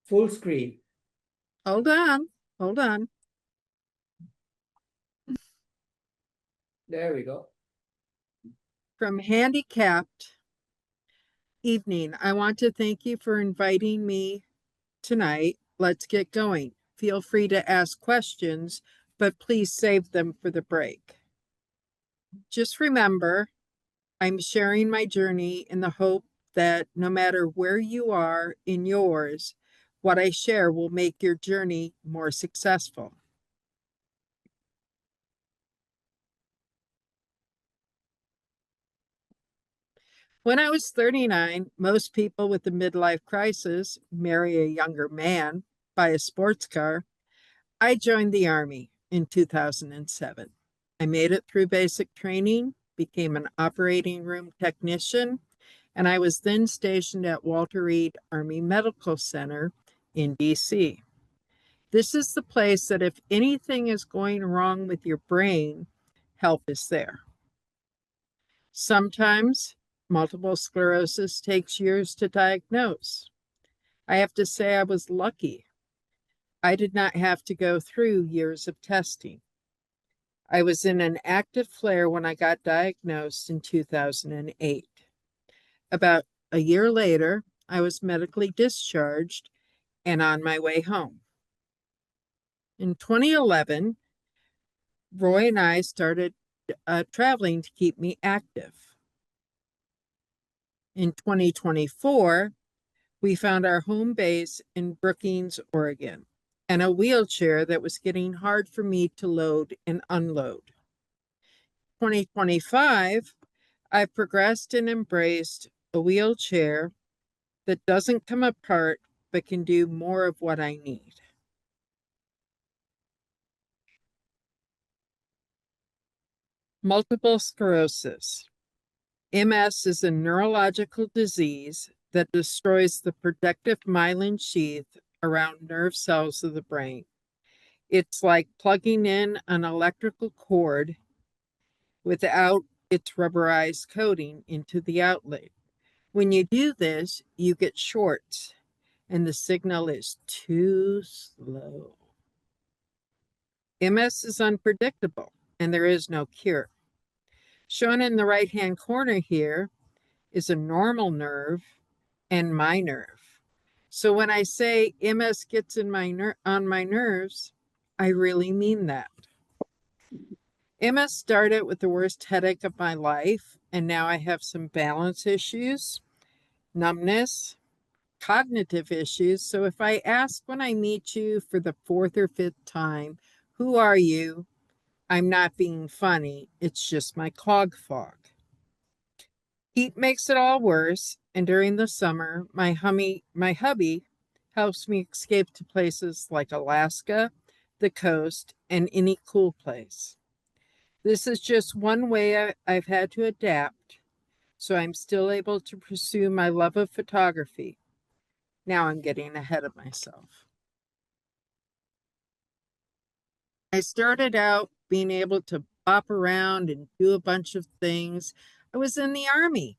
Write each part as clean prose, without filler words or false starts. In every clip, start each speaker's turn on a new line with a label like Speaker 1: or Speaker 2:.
Speaker 1: Full screen.
Speaker 2: Hold on. Hold on.
Speaker 1: There we go.
Speaker 2: From Handicapped Evening, I want to thank you for inviting me tonight. Let's get going. Feel free to ask questions, but please save them for the break. Just remember, I'm sharing my journey in the hope that no matter where you are in yours, what I share will make your journey more successful. When I was 39, most people with a midlife crisis marry a younger man, buy a sports car. I joined the Army in 2007. I made it through basic training, became an operating room technician, and I was then stationed at Walter Reed Army Medical Center in DC. This is the place that if anything is going wrong with your brain, help is there. Sometimes multiple sclerosis takes years to diagnose. I have to say I was lucky. I did not have to go through years of testing. I was in an active flare when I got diagnosed in 2008. About a year later, I was medically discharged and on my way home. In 2011, Roy and I started traveling to keep me active. In 2024, we found our home base in Brookings, Oregon, and a wheelchair that was getting hard for me to load and unload. 2025, I've progressed and embraced a wheelchair that doesn't come apart but can do more of what I need. Multiple sclerosis. MS is a neurological disease that destroys the protective myelin sheath around nerve cells of the brain. It's like plugging in an electrical cord without its rubberized coating into the outlet. When you do this, you get shorts, and the signal is too slow. MS is unpredictable, and there is no cure. Shown in the right-hand corner here is a normal nerve and my nerve. So when I say MS gets in on my nerves, I really mean that. MS started with the worst headache of my life, and now I have some balance issues, numbness, cognitive issues. So if I ask when I meet you for the fourth or fifth time, who are you? I'm not being funny. It's just my clog fog. Heat makes it all worse, and during the summer, my hubby helps me escape to places like Alaska, the coast, and any cool place. This is just one way I've had to adapt, so I'm still able to pursue my love of photography. Now I'm getting ahead of myself. I started out being able to bop around and do a bunch of things. I was in the Army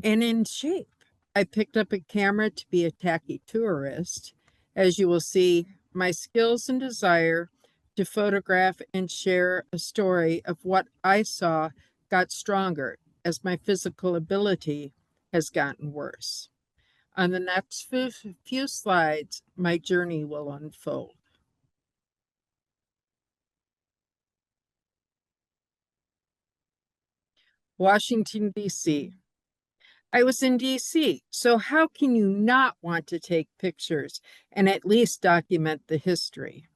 Speaker 2: and in shape. I picked up a camera to be a tacky tourist. As you will see, my skills and desire to photograph and share a story of what I saw got stronger as my physical ability has gotten worse. On the next few slides, my journey will unfold. Washington, D.C. I was in DC, so how can you not want to take pictures and at least document the history?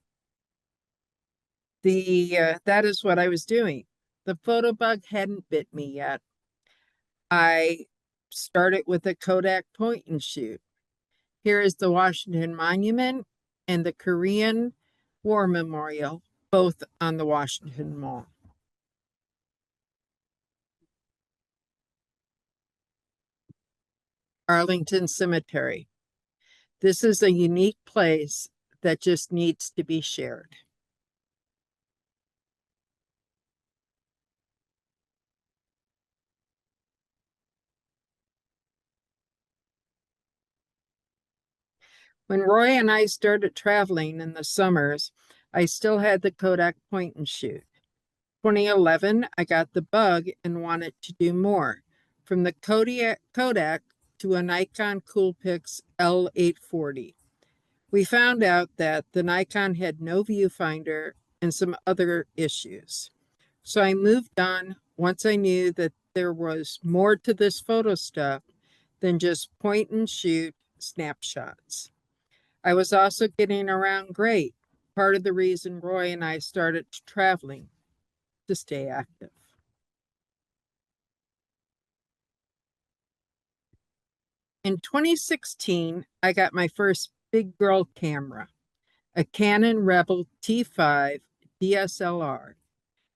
Speaker 2: That is what I was doing. The photo bug hadn't bit me yet. I started with a Kodak point and shoot. Here is the Washington Monument and the Korean War Memorial, both on the Washington Mall. Arlington Cemetery. This is a unique place that just needs to be shared. When Roy and I started traveling in the summers, I still had the Kodak point and shoot. 2011, I got the bug and wanted to do more. From the Kodak to a Nikon Coolpix L840. We found out that the Nikon had no viewfinder and some other issues. So I moved on once I knew that there was more to this photo stuff than just point and shoot snapshots. I was also getting around great, part of the reason Roy and I started traveling to stay active. In 2016, I got my first big girl camera, a Canon Rebel T5 DSLR.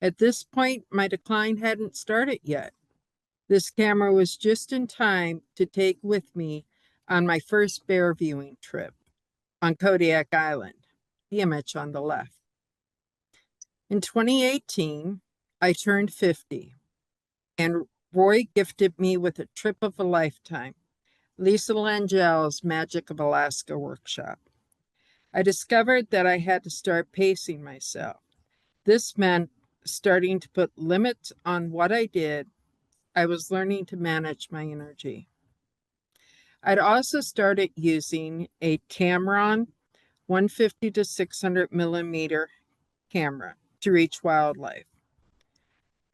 Speaker 2: At this point, my decline hadn't started yet. This camera was just in time to take with me on my first bear viewing trip on Kodiak Island, the image on the left. In 2018, I turned 50, and Roy gifted me with a trip of a lifetime, Lisa Langel's Magic of Alaska workshop. I discovered that I had to start pacing myself. This meant starting to put limits on what I did. I was learning to manage my energy. I'd also started using a Tamron 150 to 600 millimeter camera to reach wildlife.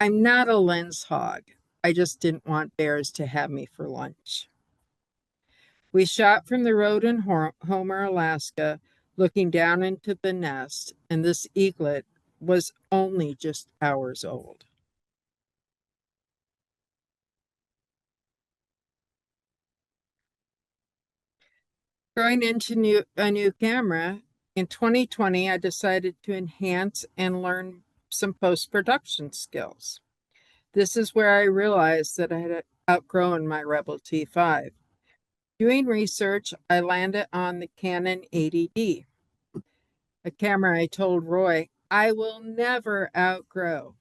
Speaker 2: I'm not a lens hog. I just didn't want bears to have me for lunch. We shot from the road in Homer, Alaska, looking down into the nest, and this eaglet was only just hours old. Going into a new camera, in 2020, I decided to enhance and learn some post-production skills. This is where I realized that I had outgrown my Rebel T5. Doing research, I landed on the Canon 80D, a camera I told Roy I will never outgrow.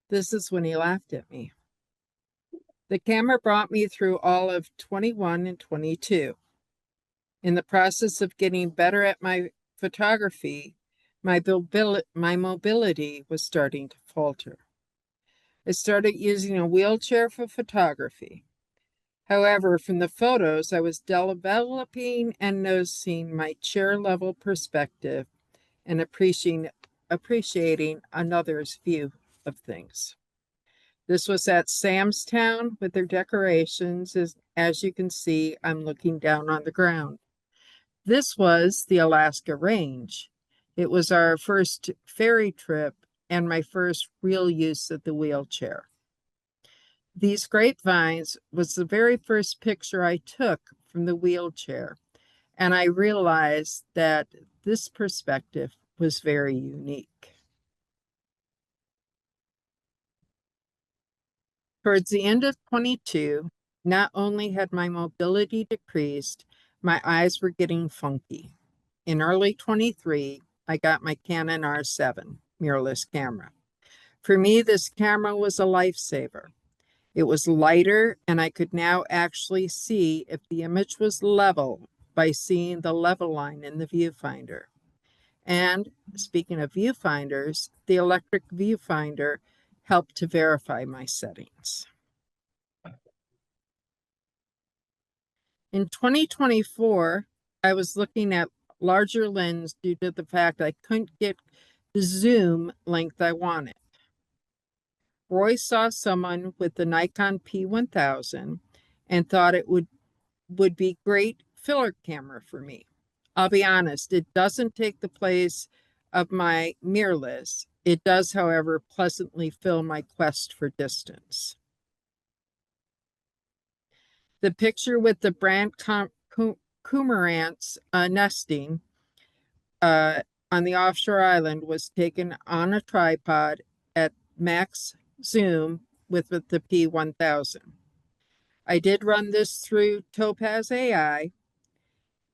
Speaker 2: This is when he laughed at me. The camera brought me through all of 21 and 22. In the process of getting better at my photography, my mobility was starting to falter. I started using a wheelchair for photography. However, from the photos, I was developing and noticing my chair level perspective and appreciating another's view of things. This was at Sam's Town with their decorations. As you can see, I'm looking down on the ground. This was the Alaska Range. It was our first ferry trip and my first real use of the wheelchair. These grapevines was the very first picture I took from the wheelchair, and I realized that this perspective was very unique. Towards the end of 22, not only had my mobility decreased, my eyes were getting funky. In early 23, I got my Canon R7 mirrorless camera. For me, this camera was a lifesaver. It was lighter, and I could now actually see if the image was level by seeing the level line in the viewfinder. And speaking of viewfinders, the electric viewfinder helped to verify my settings. In 2024, I was looking at larger lens due to the fact I couldn't get the zoom length I wanted. Roy saw someone with the Nikon P1000 and thought it would be great filler camera for me. I'll be honest, it doesn't take the place of my mirrorless. It does, however, pleasantly fill my quest for distance. The picture with the brand cormorants nesting on the offshore island was taken on a tripod at max zoom with the P1000. I did run this through Topaz AI,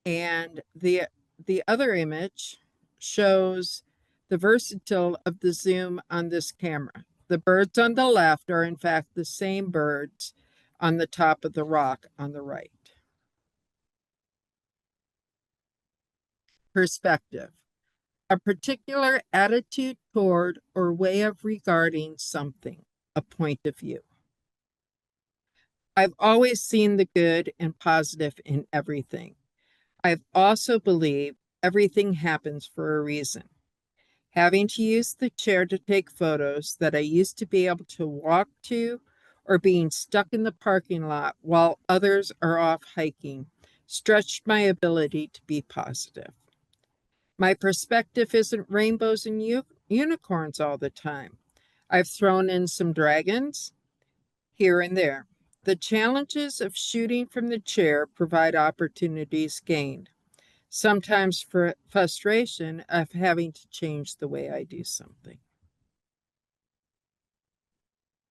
Speaker 2: and the other image shows the versatility of the zoom on this camera. The birds on the left are in fact the same birds on the top of the rock on the right. Perspective. A particular attitude toward or way of regarding something, a point of view. I've always seen the good and positive in everything. I've also believed everything happens for a reason. Having to use the chair to take photos that I used to be able to walk to, or being stuck in the parking lot while others are off hiking, stretched my ability to be positive. My perspective isn't rainbows and unicorns all the time. I've thrown in some dragons here and there. The challenges of shooting from the chair provide opportunities gained, sometimes for frustration of having to change the way I do something.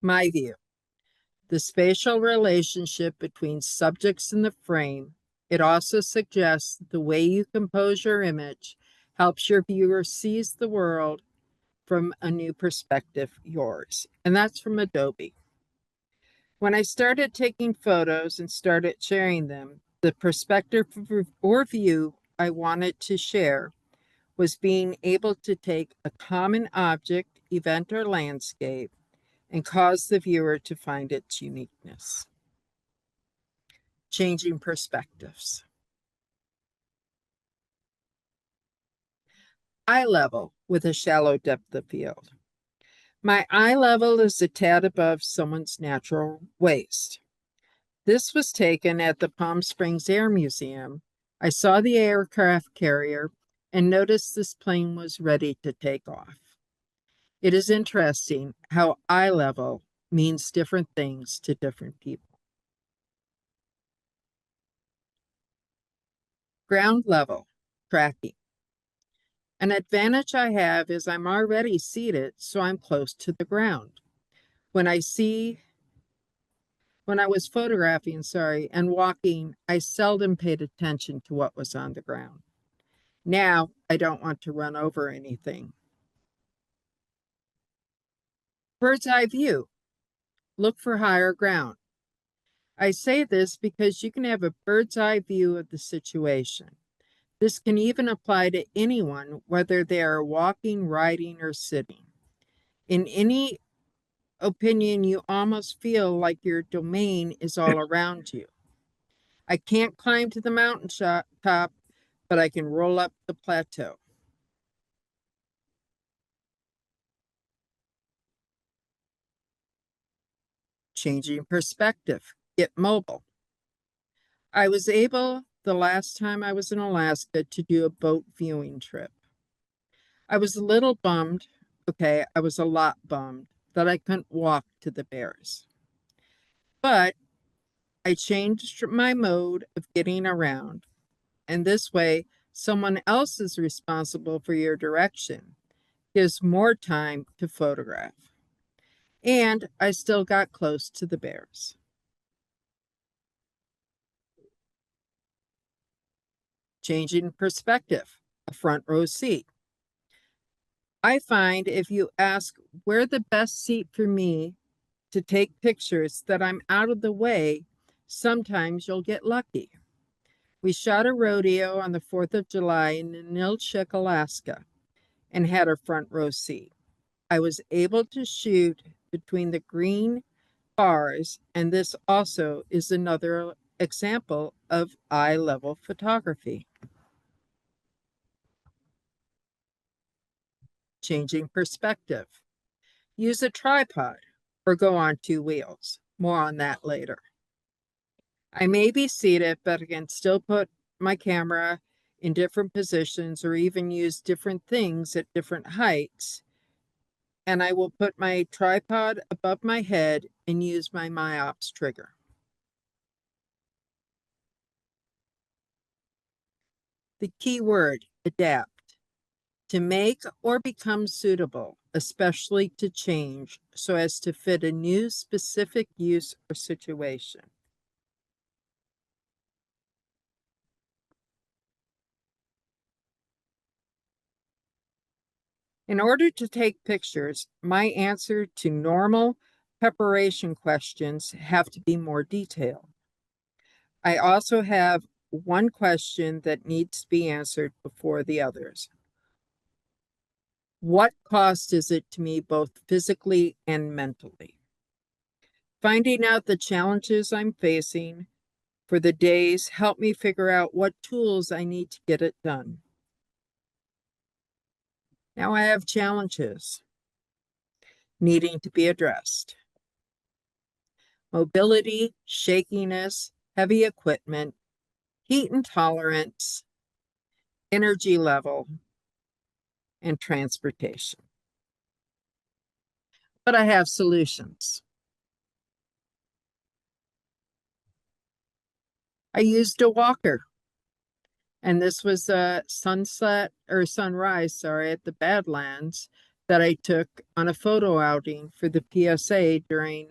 Speaker 2: My view, the spatial relationship between subjects in the frame. It also suggests that the way you compose your image helps your viewer seize the world from a new perspective, yours. And that's from Adobe. When I started taking photos and started sharing them, the perspective or view I wanted to share was being able to take a common object, event, or landscape and cause the viewer to find its uniqueness. Changing perspectives. Eye level with a shallow depth of field. My eye level is a tad above someone's natural waist. This was taken at the Palm Springs Air Museum. I saw the aircraft carrier and noticed this plane was ready to take off. It is interesting how eye level means different things to different people. Ground level, tracking. An advantage I have is I'm already seated, so I'm close to the ground. When I was photographing, and walking, I seldom paid attention to what was on the ground. Now, I don't want to run over anything. Bird's eye view. Look for higher ground. I say this because you can have a bird's eye view of the situation. This can even apply to anyone, whether they are walking, riding, or sitting. In any opinion, you almost feel like your domain is all around you. I can't climb to the mountain top, but I can roll up the plateau. Changing perspective. Get mobile. I was able, the last time I was in Alaska, to do a boat viewing trip. I was a little bummed, I was a lot bummed that I couldn't walk to the bears. But I changed my mode of getting around, and this way, someone else is responsible for your direction. Gives more time to photograph. And I still got close to the bears. Changing perspective, a front row seat. I find if you ask where the best seat for me to take pictures that I'm out of the way, sometimes you'll get lucky. We shot a rodeo on the 4th of July in Ninilchik, Alaska, and had a front row seat. I was able to shoot between the green bars, and this also is another example of eye level photography. Changing perspective. Use a tripod or go on 2 wheels. More on that later. I may be seated, but I can still put my camera in different positions or even use different things at different heights. And I will put my tripod above my head and use my MyOps trigger. The key word, adapt. To make or become suitable, especially to change, so as to fit a new specific use or situation. In order to take pictures, my answer to normal preparation questions have to be more detailed. I also have one question that needs to be answered before the others. What cost is it to me both physically and mentally? Finding out the challenges I'm facing for the days help me figure out what tools I need to get it done. Now I have challenges needing to be addressed. Mobility, shakiness, heavy equipment, heat intolerance, energy level, and transportation. But I have solutions. I used a walker, and this was a sunrise, at the Badlands that I took on a photo outing for the PSA during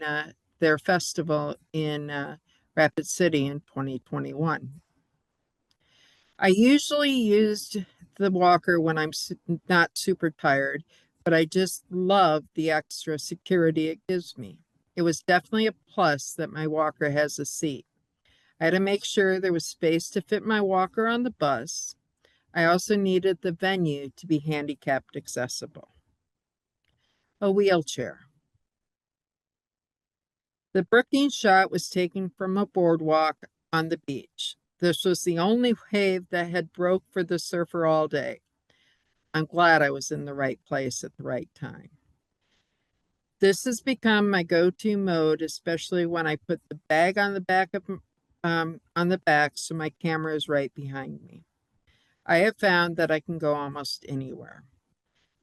Speaker 2: their festival in Rapid City in 2021. I usually used the walker when I'm not super tired, but I just love the extra security it gives me. It was definitely a plus that my walker has a seat. I had to make sure there was space to fit my walker on the bus. I also needed the venue to be handicapped accessible. A wheelchair. The Brookings shot was taken from a boardwalk on the beach. This was the only wave that had broke for the surfer all day. I'm glad I was in the right place at the right time. This has become my go-to mode, especially when I put the bag on the back so my camera is right behind me. I have found that I can go almost anywhere.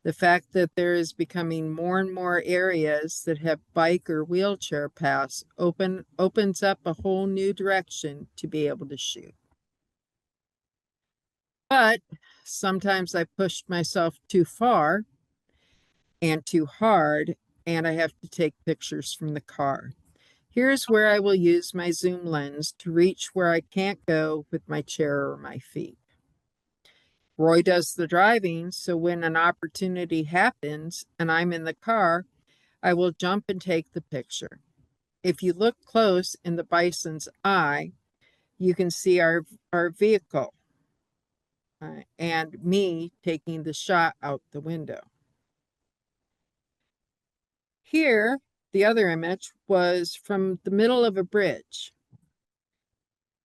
Speaker 2: The fact that there is becoming more and more areas that have bike or wheelchair paths opens up a whole new direction to be able to shoot. But sometimes I pushed myself too far and too hard, and I have to take pictures from the car. Here's where I will use my zoom lens to reach where I can't go with my chair or my feet. Roy does the driving, so when an opportunity happens and I'm in the car, I will jump and take the picture. If you look close in the bison's eye, you can see our vehicle and me taking the shot out the window. Here, the other image was from the middle of a bridge.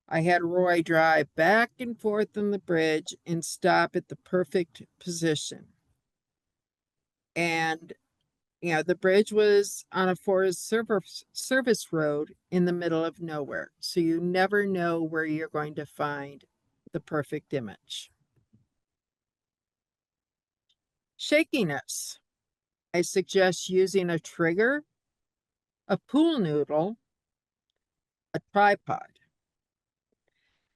Speaker 2: I had Roy drive back and forth on the bridge and stop at the perfect position. And, the bridge was on a Forest Service road in the middle of nowhere. So you never know where you're going to find the perfect image. Shakiness. I suggest using a trigger, a pool noodle, a tripod.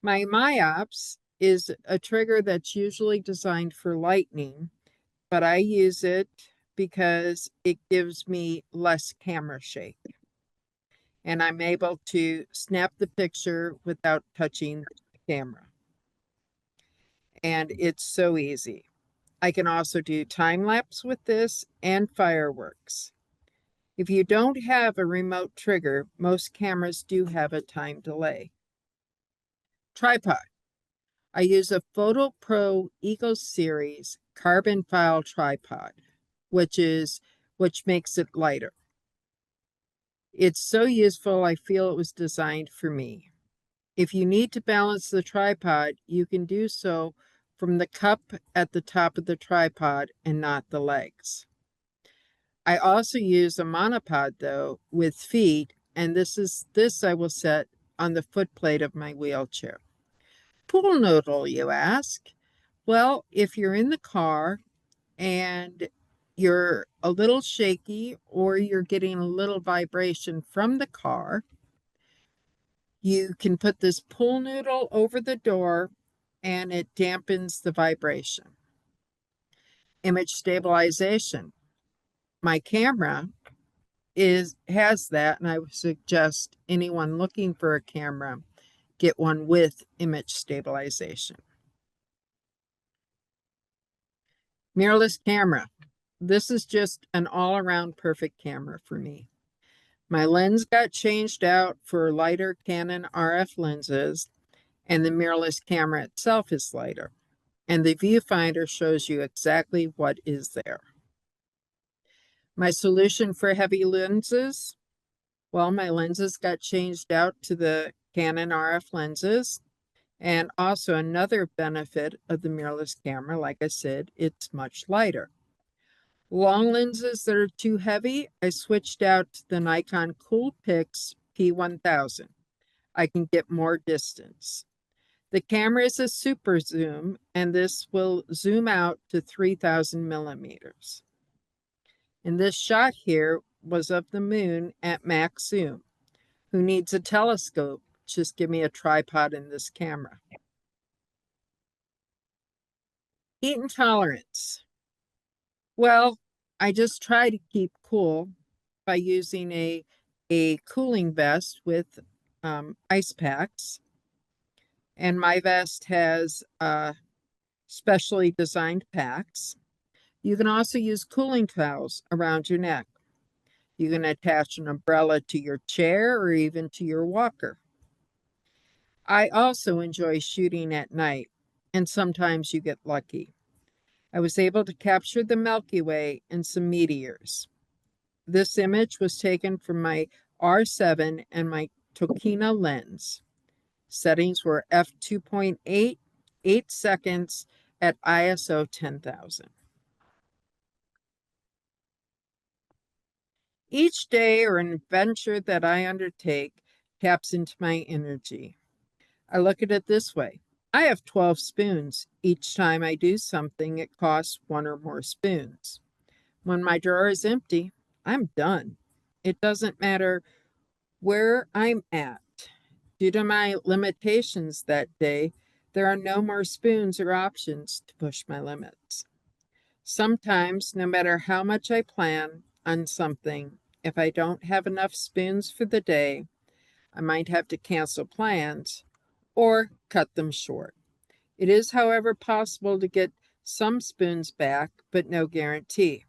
Speaker 2: My Myops is a trigger that's usually designed for lightning, but I use it because it gives me less camera shake. And I'm able to snap the picture without touching the camera. And it's so easy. I can also do time lapse with this and fireworks. If you don't have a remote trigger, most cameras do have a time delay. Tripod. I use a Photo Pro Eco Series carbon file tripod, which makes it lighter. It's so useful, I feel it was designed for me. If you need to balance the tripod, you can do so from the cup at the top of the tripod and not the legs. I also use a monopod though with feet, and this I will set on the footplate of my wheelchair. Pool noodle, you ask? Well, if you're in the car and you're a little shaky or you're getting a little vibration from the car, you can put this pool noodle over the door and it dampens the vibration. Image stabilization. My camera has that, and I would suggest anyone looking for a camera get one with image stabilization. Mirrorless camera. This is just an all-around perfect camera for me. My lens got changed out for lighter Canon RF lenses, and the mirrorless camera itself is lighter, and the viewfinder shows you exactly what is there. My solution for heavy lenses, well, my lenses got changed out to the Canon RF lenses. And also another benefit of the mirrorless camera, like I said, it's much lighter. Long lenses that are too heavy, I switched out to the Nikon Coolpix P1000. I can get more distance. The camera is a super zoom, and this will zoom out to 3,000 millimeters. And this shot here was of the moon at max zoom. Who needs a telescope? Just give me a tripod in this camera. Heat intolerance. Well, I just try to keep cool by using a cooling vest with ice packs. And my vest has specially designed packs. You can also use cooling towels around your neck. You can attach an umbrella to your chair or even to your walker. I also enjoy shooting at night, and sometimes you get lucky. I was able to capture the Milky Way and some meteors. This image was taken from my R7 and my Tokina lens. Settings were f2.8, 8 seconds at ISO 10,000. Each day or an adventure that I undertake taps into my energy. I look at it this way. I have 12 spoons. Each time I do something, it costs 1 or more spoons. When my drawer is empty, I'm done. It doesn't matter where I'm at. Due to my limitations that day, there are no more spoons or options to push my limits. Sometimes, no matter how much I plan on something, if I don't have enough spoons for the day, I might have to cancel plans or cut them short. It is, however, possible to get some spoons back, but no guarantee.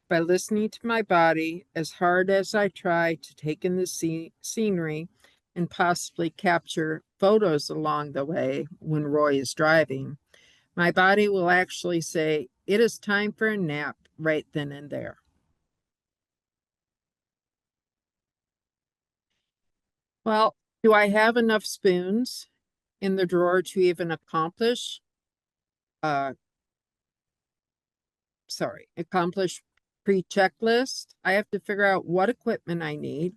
Speaker 2: By listening to my body, as hard as I try to take in the scenery and possibly capture photos along the way when Roy is driving, my body will actually say, it is time for a nap right then and there. Well, do I have enough spoons in the drawer to even accomplish pre-checklist? I have to figure out what equipment I need.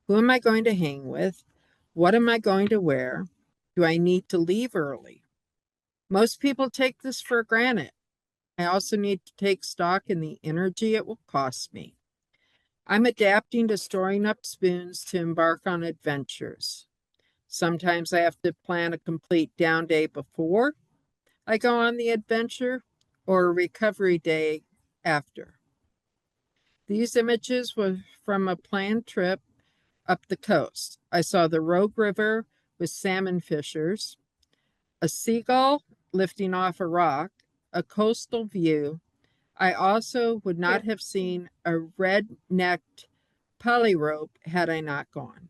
Speaker 2: Who am I going to hang with? What am I going to wear? Do I need to leave early? Most people take this for granted. I also need to take stock in the energy it will cost me. I'm adapting to storing up spoons to embark on adventures. Sometimes I have to plan a complete down day before I go on the adventure or a recovery day after. These images were from a planned trip up the coast. I saw the Rogue River with salmon fishers, a seagull lifting off a rock, a coastal view. I also would not have seen a red-necked polyrope had I not gone.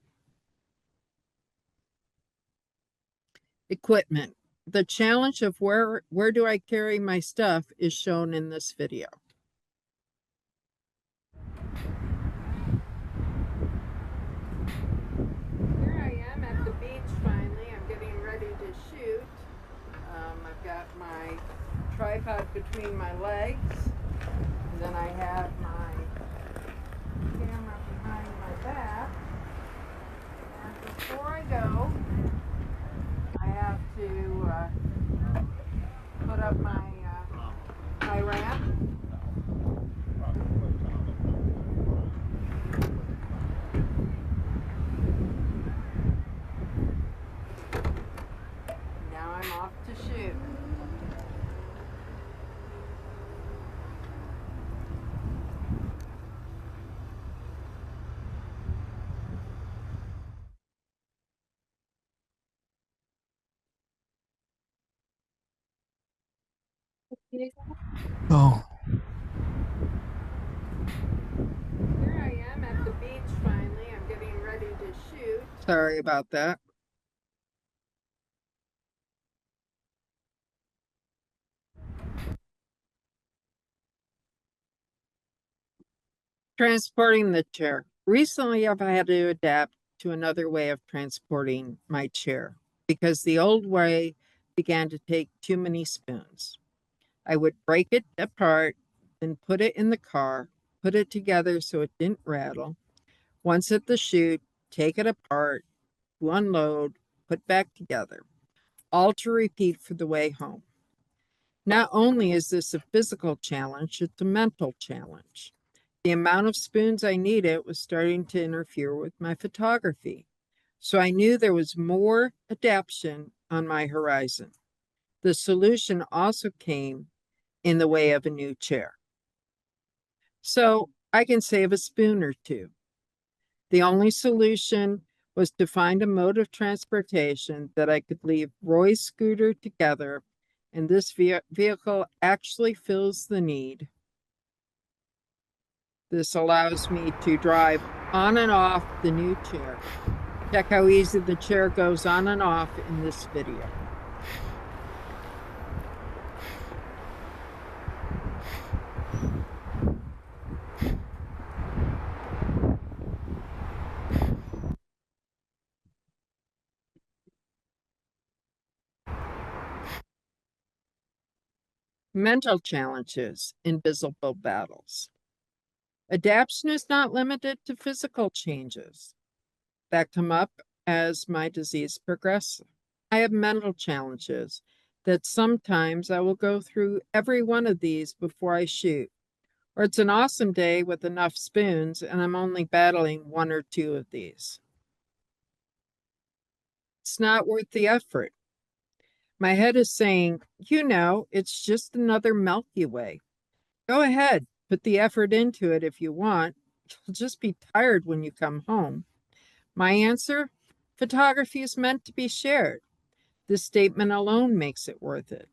Speaker 2: Equipment. The challenge of where do I carry my stuff is shown in this video. Here I am at the beach finally. I'm getting ready to shoot. I've got my tripod between my legs. And then I have my camera behind my back. And before I go, I have to put up my ramp. Now I'm off to shoot.
Speaker 3: Oh,
Speaker 2: Here I am at the beach finally. I'm getting ready to shoot. Sorry about that. Transporting the chair. Recently, I've had to adapt to another way of transporting my chair because the old way began to take too many spoons. I would break it apart, then put it in the car, put it together so it didn't rattle. Once at the chute, take it apart, to unload, put back together, all to repeat for the way home. Not only is this a physical challenge, it's a mental challenge. The amount of spoons I needed was starting to interfere with my photography. So I knew there was more adaptation on my horizon. The solution also came in the way of a new chair. So I can save a spoon or two. The only solution was to find a mode of transportation that I could leave Roy's scooter together, and this vehicle actually fills the need. This allows me to drive on and off the new chair. Check how easy the chair goes on and off in this video. Mental challenges, invisible battles. Adaptation is not limited to physical changes that come up as my disease progresses. I have mental challenges that sometimes I will go through every one of these before I shoot. Or it's an awesome day with enough spoons and I'm only battling one or two of these. It's not worth the effort. My head is saying, it's just another Milky Way. Go ahead, put the effort into it if you want. You'll just be tired when you come home. My answer? Photography is meant to be shared. This statement alone makes it worth it.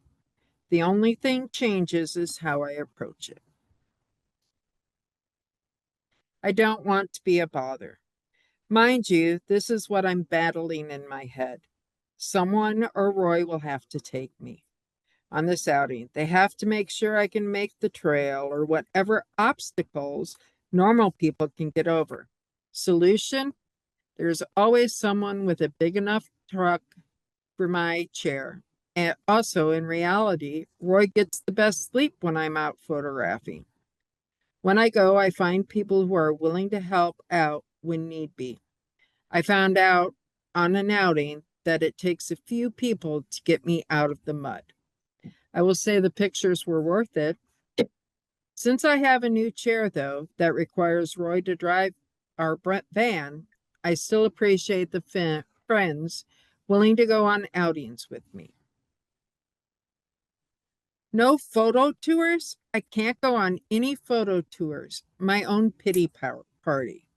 Speaker 2: The only thing changes is how I approach it. I don't want to be a bother. Mind you, this is what I'm battling in my head. Someone or Roy will have to take me on this outing. They have to make sure I can make the trail or whatever obstacles normal people can get over. Solution? There's always someone with a big enough truck for my chair. And also, in reality, Roy gets the best sleep when I'm out photographing. When I go, I find people who are willing to help out when need be. I found out on an outing that it takes a few people to get me out of the mud. I will say the pictures were worth it. Since I have a new chair, though, that requires Roy to drive our van, I still appreciate the friends willing to go on outings with me. No photo tours? I can't go on any photo tours. My own pity party.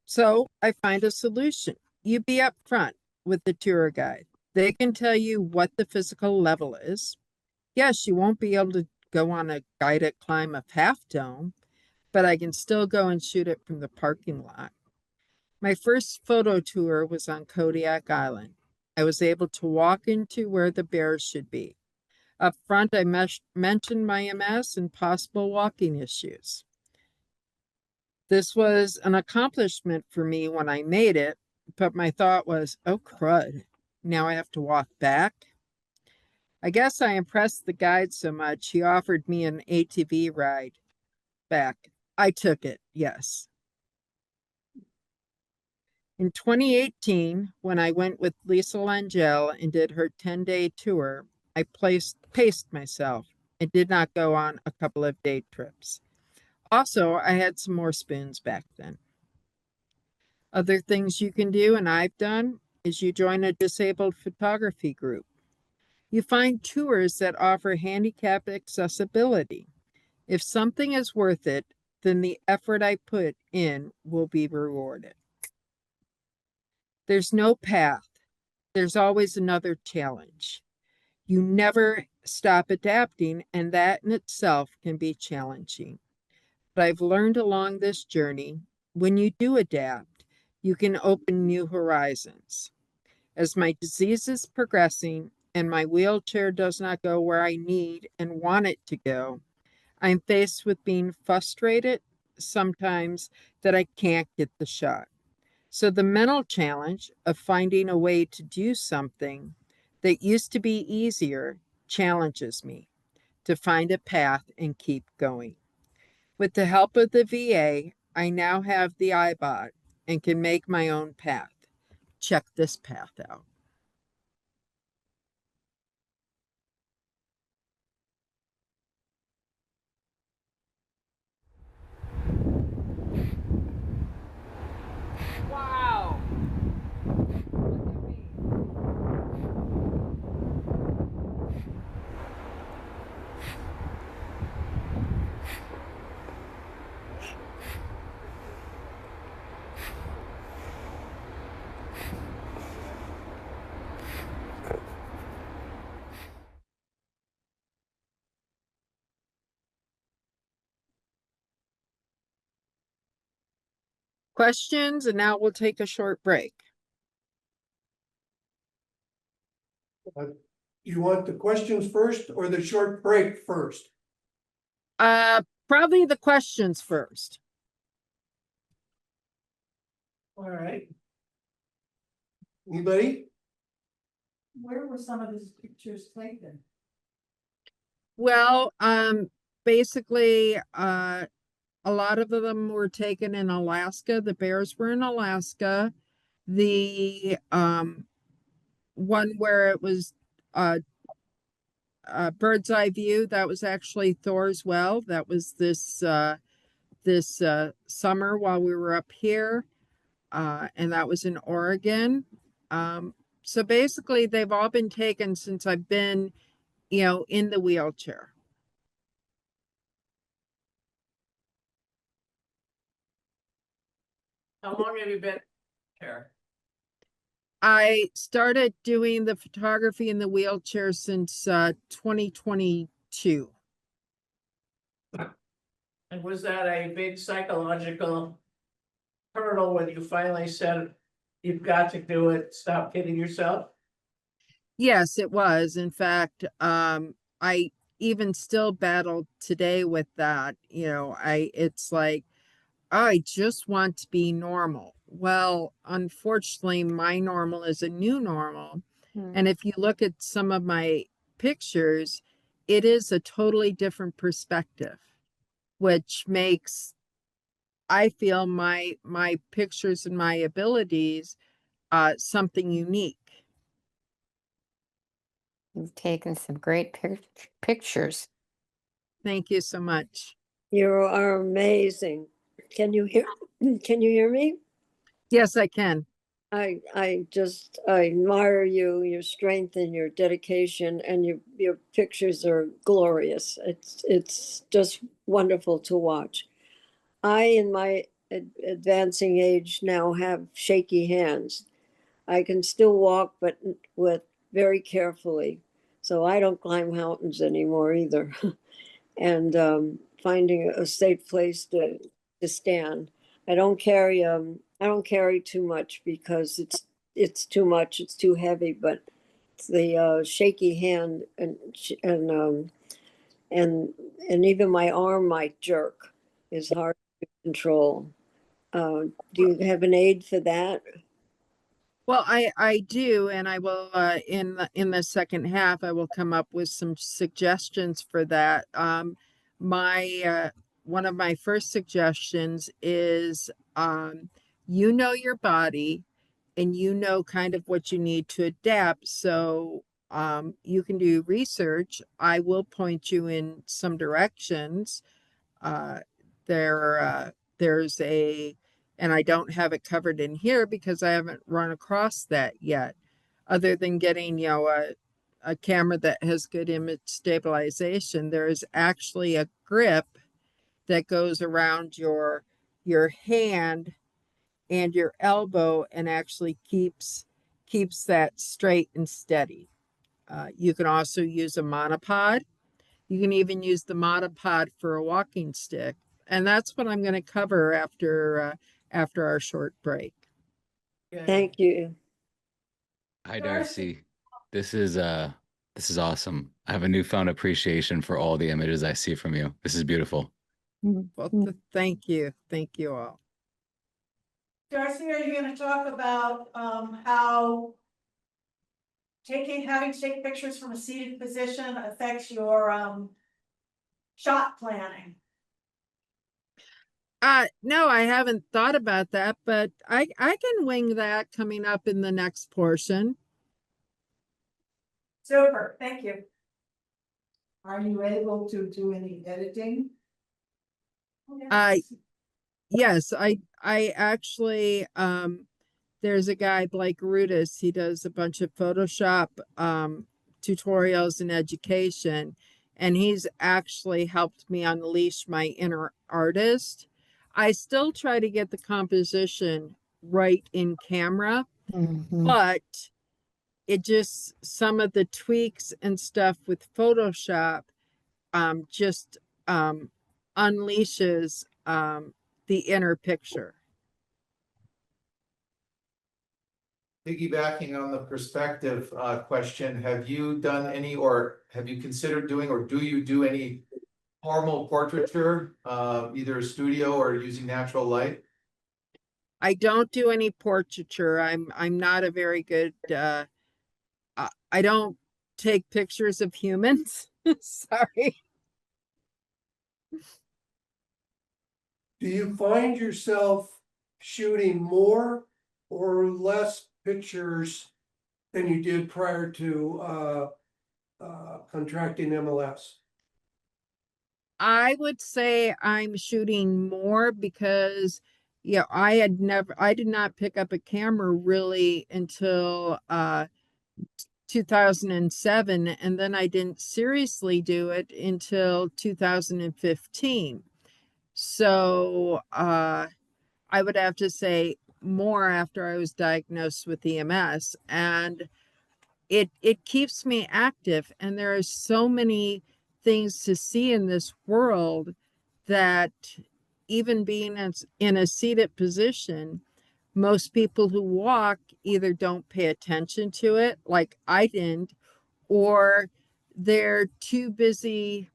Speaker 2: So I find a solution. You be up front with the tour guide. They can tell you what the physical level is. Yes, you won't be able to go on a guided climb of Half Dome, but I can still go and shoot it from the parking lot. My first photo tour was on Kodiak Island. I was able to walk into where the bears should be. Up front, I mentioned my MS and possible walking issues. This was an accomplishment for me when I made it, but my thought was, oh crud, now I have to walk back. I guess I impressed the guide so much, he offered me an ATV ride back. I took it, yes. In 2018, when I went with Lisa Langell and did her 10-day tour, I paced myself and did not go on a couple of day trips. Also, I had some more spoons back then. Other things you can do, and I've done, is you join a disabled photography group. You find tours that offer handicap accessibility. If something is worth it, then the effort I put in will be rewarded. There's no path. There's always another challenge. You never stop adapting, and that in itself can be challenging. But I've learned along this journey, when you do adapt, you can open new horizons. As my disease is progressing and my wheelchair does not go where I need and want it to go, I'm faced with being frustrated sometimes that I can't get the shot. So the mental challenge of finding a way to do something that used to be easier challenges me to find a path and keep going. With the help of the VA, I now have the iBot and can make my own path. Check this path out. Wow. Questions, and now we'll take a short break.
Speaker 3: You want the questions first or the short break first?
Speaker 2: Probably the questions first.
Speaker 3: All right. Anybody?
Speaker 4: Where were some of these pictures taken?
Speaker 2: Well, basically, a lot of them were taken in Alaska. The bears were in Alaska. The one where it was bird's eye view, that was actually Thor's Well. That was this summer while we were up here, and that was in Oregon. So basically, they've all been taken since I've been, in the wheelchair.
Speaker 4: How long have you been here?
Speaker 2: I started doing the photography in the wheelchair since 2022.
Speaker 4: And was that a big psychological hurdle when you finally said, you've got to do it, stop kidding yourself?
Speaker 2: Yes, it was. In fact, I even still battle today with that. It's like, I just want to be normal. Well, unfortunately, my normal is a new normal. And if you look at some of my pictures, it is a totally different perspective, which makes, I feel, my pictures and my abilities something unique.
Speaker 5: You've taken some great pictures.
Speaker 2: Thank you so much.
Speaker 6: You are amazing. Can you hear me?
Speaker 2: Yes, I can.
Speaker 6: I admire you, your strength and your dedication, and your pictures are glorious. It's just wonderful to watch. I, in my advancing age now, have shaky hands. I can still walk, but with very carefully. So I don't climb mountains anymore either. And finding a safe place to stand. I don't carry too much because it's too much. It's too heavy. But the shaky hand and even my arm might jerk is hard to control. Do you have an aid for that?
Speaker 2: Well, I do, and I will in the second half I will come up with some suggestions for that. My one of my first suggestions is you know your body and you know kind of what you need to adapt. So you can do research. I will point you in some directions. Uh, there's and I don't have it covered in here because I haven't run across that yet, other than getting, a camera that has good image stabilization. There is actually a grip that goes around your hand and your elbow and actually keeps that straight and steady. You can also use a monopod. You can even use the monopod for a walking stick. And that's what I'm going to cover after our short break.
Speaker 6: Thank you.
Speaker 7: Hi,
Speaker 4: Darcy.
Speaker 7: Darcy. This This is awesome. I have a newfound appreciation for all the images I see from you. This is beautiful.
Speaker 2: Well, thank you. Thank you all.
Speaker 8: Darcy, are you gonna talk about, how having to take pictures from a seated position affects your, shot planning?
Speaker 2: No, I haven't thought about that, but I can wing that coming up in the next portion.
Speaker 8: Super, thank you.
Speaker 9: Are you able to do any editing?
Speaker 2: Yes, I actually, there's a guy, Blake Rudis, he does a bunch of Photoshop, tutorials and education, and he's actually helped me unleash my inner artist. I still try to get the composition right in camera, but it just, some of the tweaks and stuff with Photoshop, just, unleashes, the inner picture.
Speaker 10: Piggybacking on the perspective question, have you done any, or have you considered doing, or do you do any formal portraiture, either a studio or using natural light?
Speaker 2: I don't do any portraiture. I'm not a very good, I don't take pictures of humans. Sorry.
Speaker 3: Do you find yourself shooting more or less pictures than you did prior to contracting MLS?
Speaker 2: I would say I'm shooting more because, yeah, I did not pick up a camera really until 2007, and then I didn't seriously do it until 2015. So I would have to say more after I was diagnosed with EMS, and it keeps me active, and there are so many things to see in this world that even being in a seated position, most people who walk either don't pay attention to it, like I didn't, or they're too busy,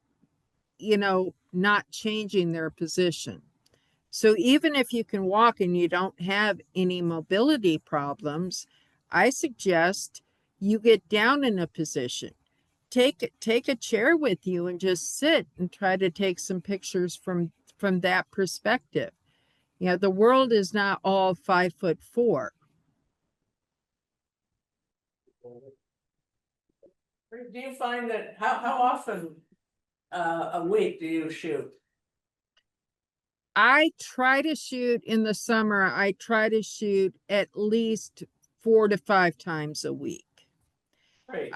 Speaker 2: not changing their position. So even if you can walk and you don't have any mobility problems, I suggest you get down in a position. Take a chair with you and just sit and try to take some pictures from that perspective. The world is not all 5'4".
Speaker 4: Do you find that, how often a week do you shoot?
Speaker 2: I try to shoot in the summer. I try to shoot at least 4 to 5 times a week.
Speaker 4: Right.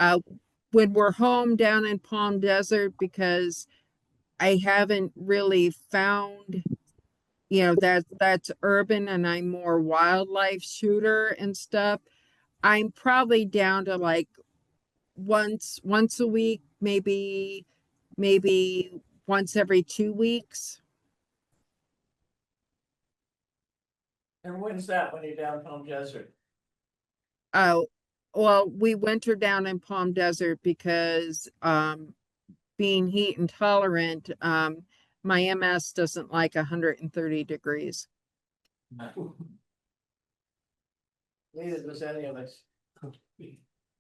Speaker 2: When we're home down in Palm Desert, because I haven't really found, that's urban and I'm more wildlife shooter and stuff. I'm probably down to like once a week, maybe once every 2 weeks.
Speaker 4: And when's that, when you're down Palm Desert?
Speaker 2: Oh, well, we winter down in Palm Desert because being heat intolerant, my MS doesn't like 130 degrees.
Speaker 4: Neither does any of us.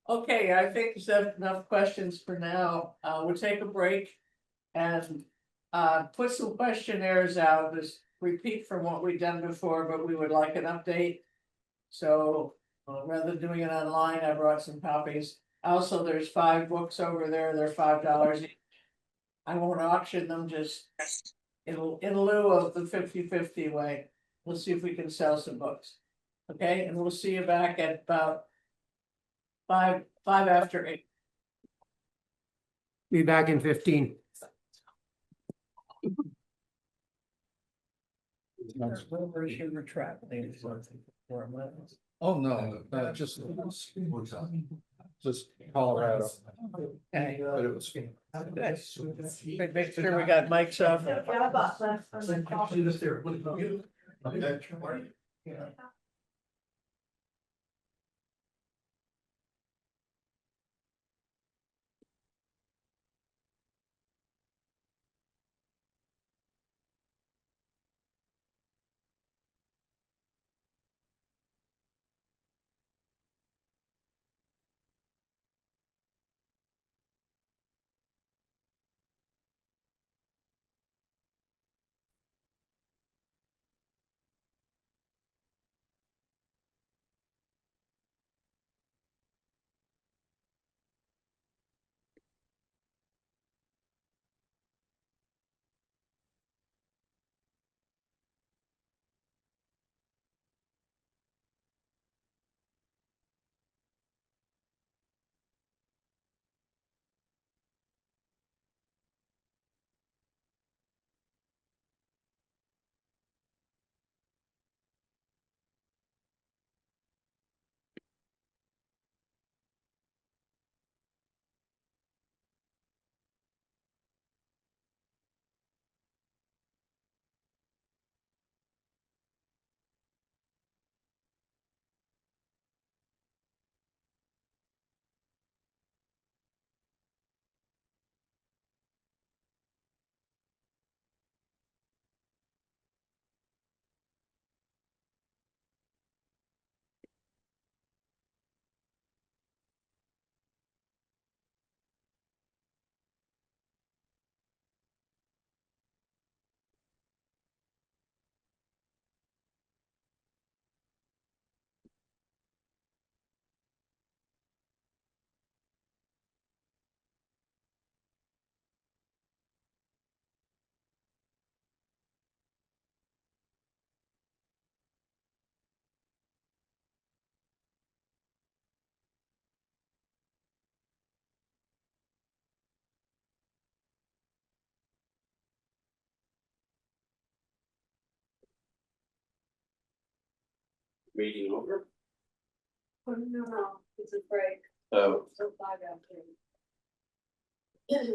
Speaker 4: Okay, I think there's enough questions for now. We'll take a break and put some questionnaires out. Just repeat from what we've done before, but we would like an update. So rather than doing it online, I brought some copies. Also, there's 5 books over there. They're $5 each. I won't auction them, just in lieu of the 50-50 way. We'll see if we can sell some books. Okay, and we'll see you back at about 5 after 8.
Speaker 1: Be back in 15.
Speaker 4: Where's your retract?
Speaker 3: Oh, no, just Colorado.
Speaker 4: Okay.
Speaker 3: But it was.
Speaker 4: Make sure we got mics off.
Speaker 11: meeting over?
Speaker 6: Oh, no, it's a break.
Speaker 11: Oh,
Speaker 6: So bye out there.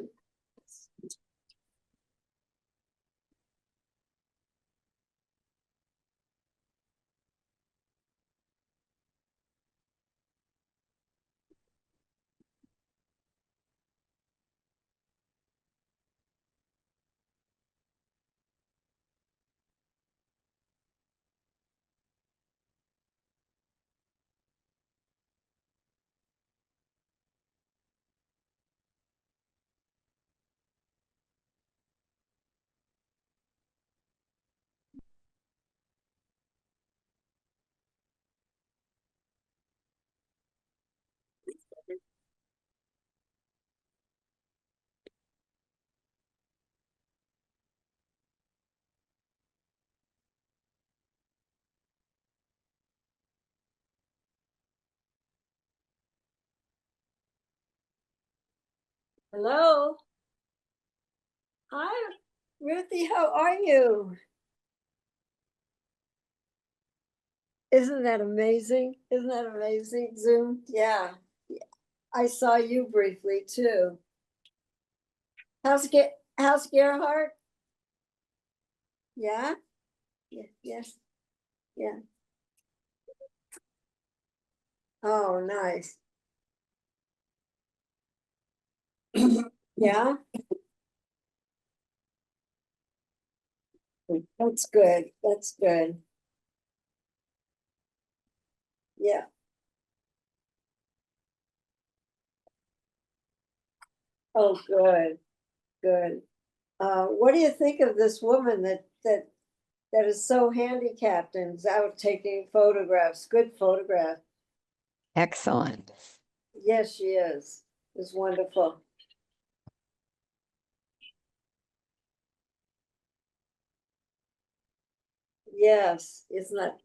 Speaker 6: Hello. Hi, Ruthie, how are you? Isn't that amazing? Isn't that amazing, Zoom? Yeah. I saw you briefly too. How's Gerhard? Yeah? Yes, yeah. Oh, nice. Yeah, that's good. That's good. Yeah. Oh, good, good. What do you think of this woman that is so handicapped and is out taking photographs? Good photograph.
Speaker 5: Excellent.
Speaker 6: Yes, she is. It's wonderful. Yes, isn't that?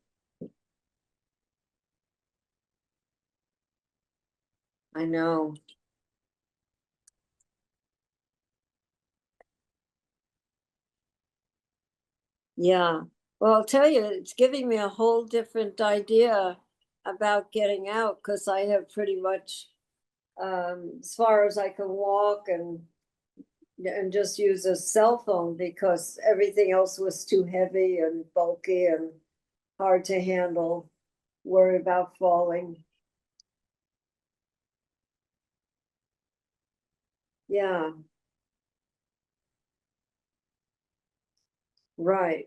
Speaker 6: I know. Yeah. Well, I'll tell you, it's giving me a whole different idea about getting out because I have pretty much as far as I can walk and just use a cell phone because everything else was too heavy and bulky and hard to handle. Worry about falling. Yeah, right.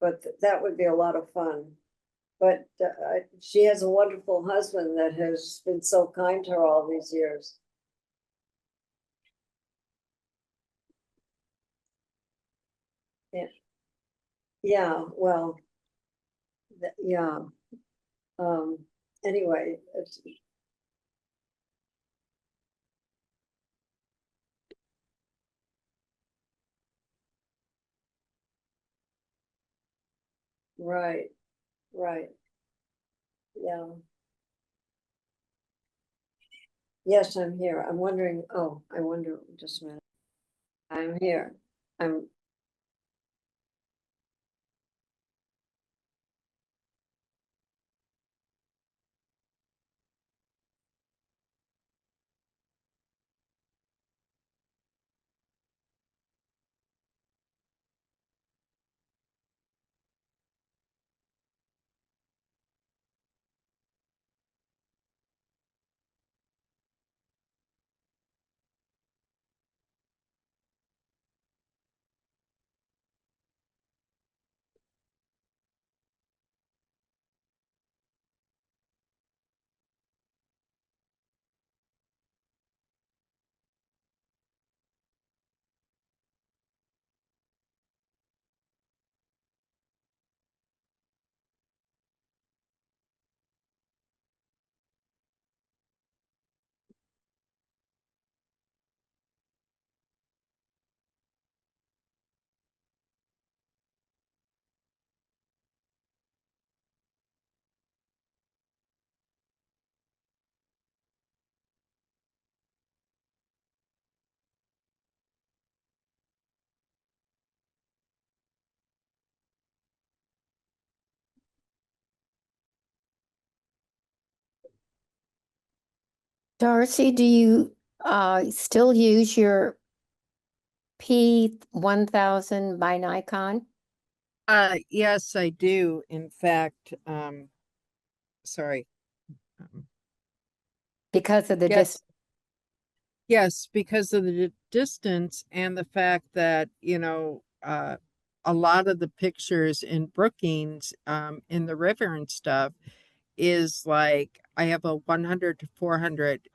Speaker 6: But that would be a lot of fun. But she has a wonderful husband that has been so kind to her all these years. Yeah, yeah, well, yeah. Um, anyway, right, right, yeah. Yes, I'm here. I'm wondering, oh, I wonder, just a minute. I'm here. I'm,
Speaker 5: Darcy, do you still use your P1000 by Nikon?
Speaker 2: Yes, I do. In fact, sorry.
Speaker 5: Because of the
Speaker 2: Yes. Yes, because of the distance and the fact that, a lot of the pictures in Brookings, in the river and stuff is like, I have a 100 to 400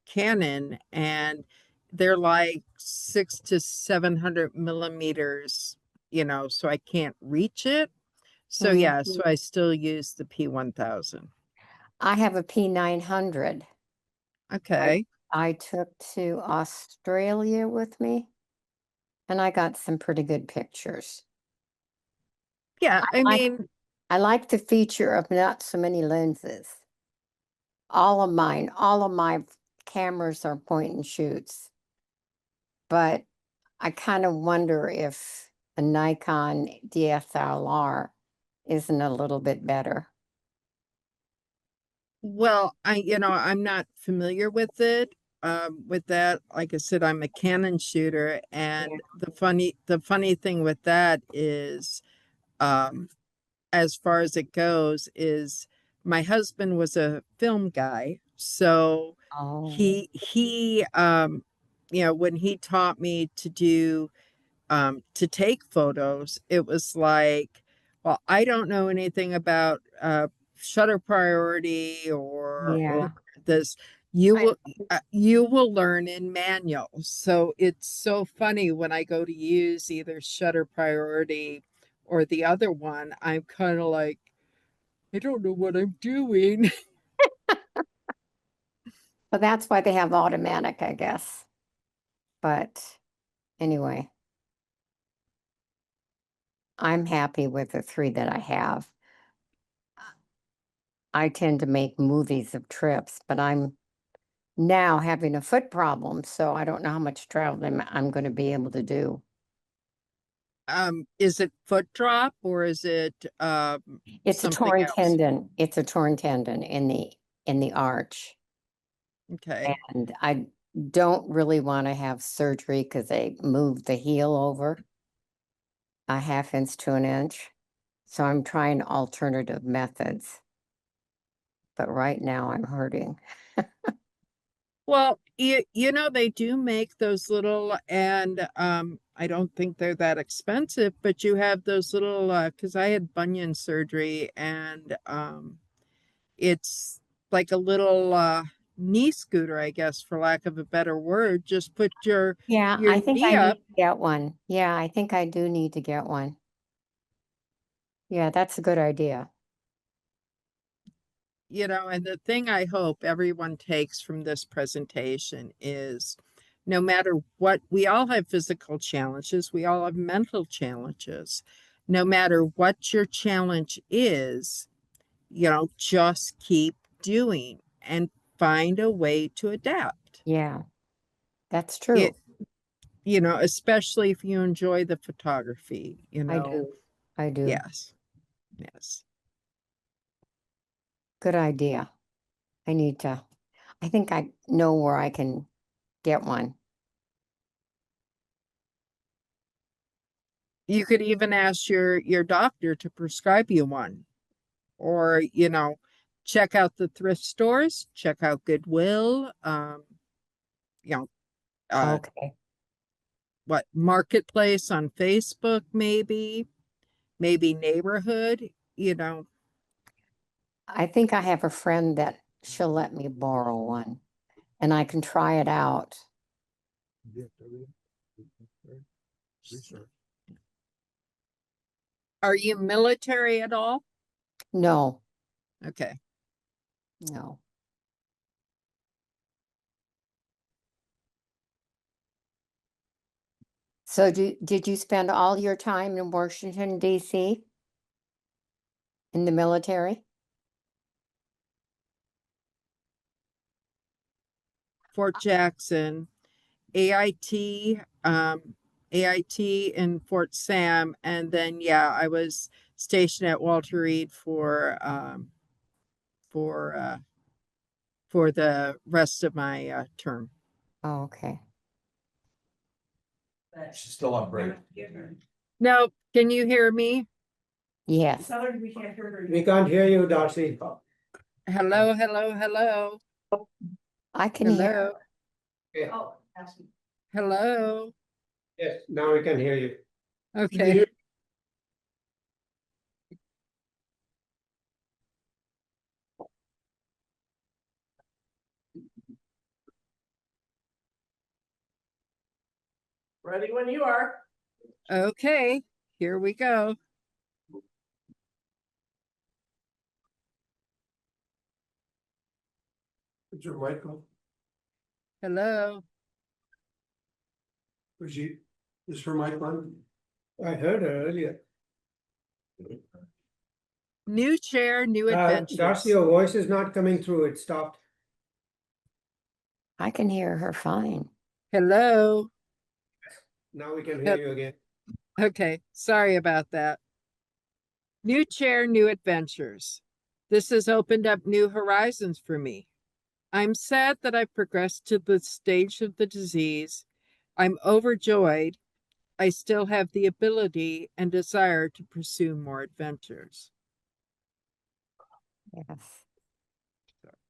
Speaker 2: Canon, and they're like 6 to 700 millimeters, so I can't reach it. So yeah, so I still use the P1000.
Speaker 5: I have a P900.
Speaker 2: Okay.
Speaker 5: I took to Australia with me, and I got some pretty good pictures.
Speaker 2: Yeah, I
Speaker 5: like-
Speaker 2: mean,
Speaker 5: I like the feature of not so many lenses. All of my cameras are point and shoots. But I kind of wonder if a Nikon DSLR isn't a little bit better.
Speaker 2: well, I'm not familiar with it. With that, like I said, I'm a Canon shooter, and the funny thing with that is, um, as far as it goes, is my husband was a film guy, so
Speaker 5: Oh,
Speaker 2: when he taught me to take photos, it was like, well, I don't know anything about shutter priority or
Speaker 5: yeah.
Speaker 2: this. You will learn in manuals. So it's so funny when I go to use either shutter priority or the other one, I'm kind of like, I don't know what I'm doing.
Speaker 5: Well, that's why they have automatic, I guess. But anyway, I'm happy with the three that I have. I tend to make movies of trips, but I'm now having a foot problem, so I don't know how much traveling I'm going to be able to do.
Speaker 2: Is it foot drop or is it
Speaker 5: It's a
Speaker 2: something
Speaker 5: torn
Speaker 2: else?
Speaker 5: tendon. It's a torn tendon in the arch.
Speaker 2: Okay.
Speaker 5: And I don't really want to have surgery because they moved the heel over a half inch to an inch. So I'm trying alternative methods. But right now I'm hurting.
Speaker 2: Well, they do make those little, and I don't think they're that expensive, but you have those little, because I had bunion surgery, and it's like a little knee scooter, I guess, for lack of a better word. Just put your
Speaker 5: Yeah,
Speaker 2: your
Speaker 5: I think
Speaker 2: knee
Speaker 5: I need
Speaker 2: up,
Speaker 5: to get one. Yeah, I think I do need to get one. Yeah, that's a good idea.
Speaker 2: and the thing I hope everyone takes from this presentation is no matter what, we all have physical challenges, we all have mental challenges. No matter what your challenge is, just keep doing and find a way to adapt.
Speaker 5: Yeah, that's
Speaker 2: It,
Speaker 5: true.
Speaker 2: especially if you enjoy the photography,
Speaker 5: I do. I do.
Speaker 2: Yes, yes.
Speaker 5: Good idea. I think I know where I can get one.
Speaker 2: You could even ask your doctor to prescribe you one, or check out the thrift stores, check out Goodwill, you know
Speaker 5: Okay.
Speaker 2: what Marketplace on Facebook, maybe Neighborhood,
Speaker 5: I think I have a friend that she'll let me borrow one and I can try it out.
Speaker 2: Are you military at all?
Speaker 5: No,
Speaker 2: Okay.
Speaker 5: no. So did you spend all your time in Washington, D.C. in the military?
Speaker 2: Fort Jackson, AIT, AIT in Fort Sam, and then yeah, I was stationed at Walter Reed for for the rest of my term.
Speaker 5: Oh, okay.
Speaker 10: She's still on break.
Speaker 2: Now, can you hear me?
Speaker 5: Yes.
Speaker 4: Southern, we can't hear her.
Speaker 1: We can't hear you, Darcy.
Speaker 2: Hello, hello, hello,
Speaker 5: I can hear.
Speaker 2: hello,
Speaker 1: Yeah.
Speaker 4: Oh, ask me.
Speaker 2: hello.
Speaker 1: Yes, now we can hear you.
Speaker 2: Okay.
Speaker 4: Ready when you are.
Speaker 2: Okay, here we go.
Speaker 3: Is your mic on?
Speaker 2: Hello.
Speaker 3: Is her mic on?
Speaker 1: I heard her earlier.
Speaker 2: New chair, new adventures.
Speaker 1: Darcy, your voice is not coming through. It stopped.
Speaker 5: I can hear her fine.
Speaker 2: Hello.
Speaker 1: Now we can
Speaker 2: Yep.
Speaker 1: hear you again.
Speaker 2: Okay, sorry about that. New chair, new adventures. This has opened up new horizons for me. I'm sad that I've progressed to the stage of the disease. I'm overjoyed. I still have the ability and desire to pursue more adventures.
Speaker 5: Yes.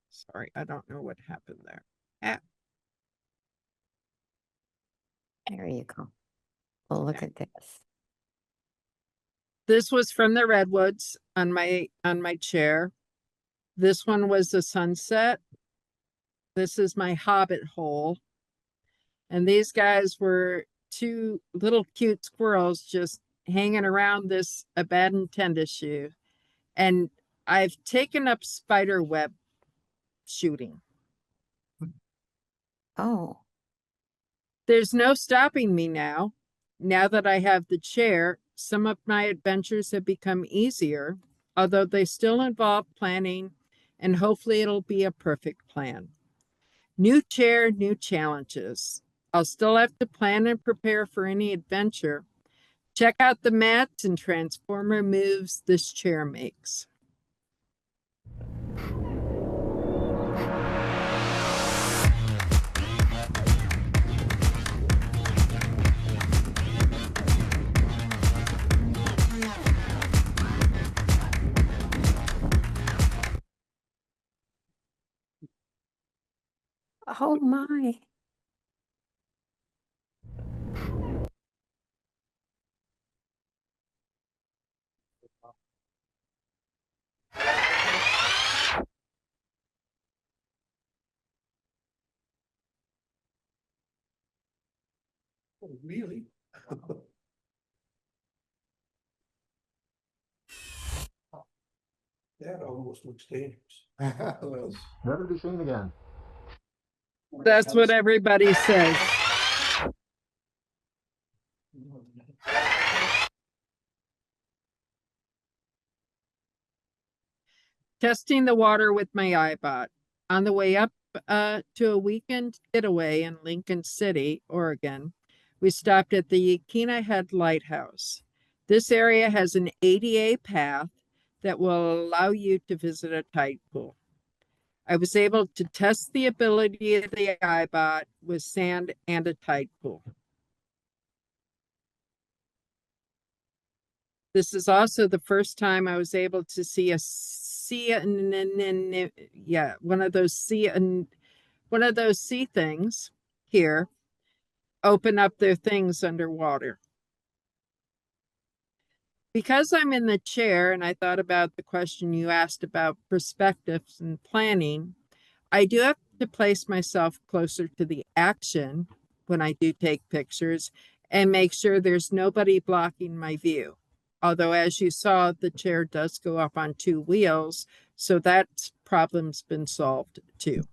Speaker 2: Sorry, I don't know what happened there. Ah,
Speaker 5: There you go. Well, look at this.
Speaker 2: this was from the redwoods on my chair. This one was the sunset. This is my hobbit hole. And these guys were two little cute squirrels just hanging around this abandoned tennis shoe. And I've taken up spider web shooting.
Speaker 5: Oh,
Speaker 2: There's no stopping me now. Now that I have the chair, some of my adventures have become easier, although they still involve planning, and hopefully it'll be a perfect plan. New chair, new challenges. I'll still have to plan and prepare for any adventure. Check out the mats and transformer moves this chair makes.
Speaker 5: oh my.
Speaker 3: Oh, really? That almost looks dangerous.
Speaker 10: Never to be seen again.
Speaker 2: That's what everybody says. Testing the water with my iBot. On the way up to a weekend getaway in Lincoln City, Oregon, we stopped at the Yaquina Head Lighthouse. This area has an ADA path that will allow you to visit a tide pool. I was able to test the ability of the iBot with sand and a tide pool. This is also the first time I was able to see one of those sea things here open up their things underwater. Because I'm in the chair and I thought about the question you asked about perspectives and planning, I do have to place myself closer to the action when I do take pictures and make sure there's nobody blocking my view. Although, as you saw, the chair does go up on two wheels, so that problem's been solved too.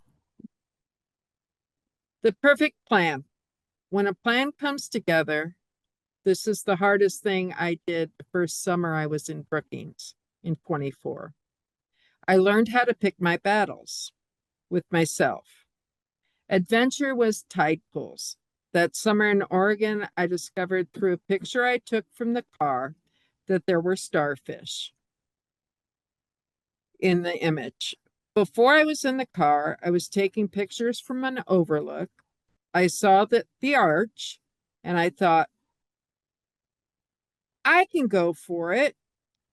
Speaker 2: The perfect plan. When a plan comes together, this is the hardest thing I did the first summer I was in Brookings in 24. I learned how to pick my battles with myself. Adventure was tide pools. That summer in Oregon, I discovered through a picture I took from the car that there were starfish in the image. Before I was in the car, I was taking pictures from an overlook. I saw the arch and I thought, I can go for it.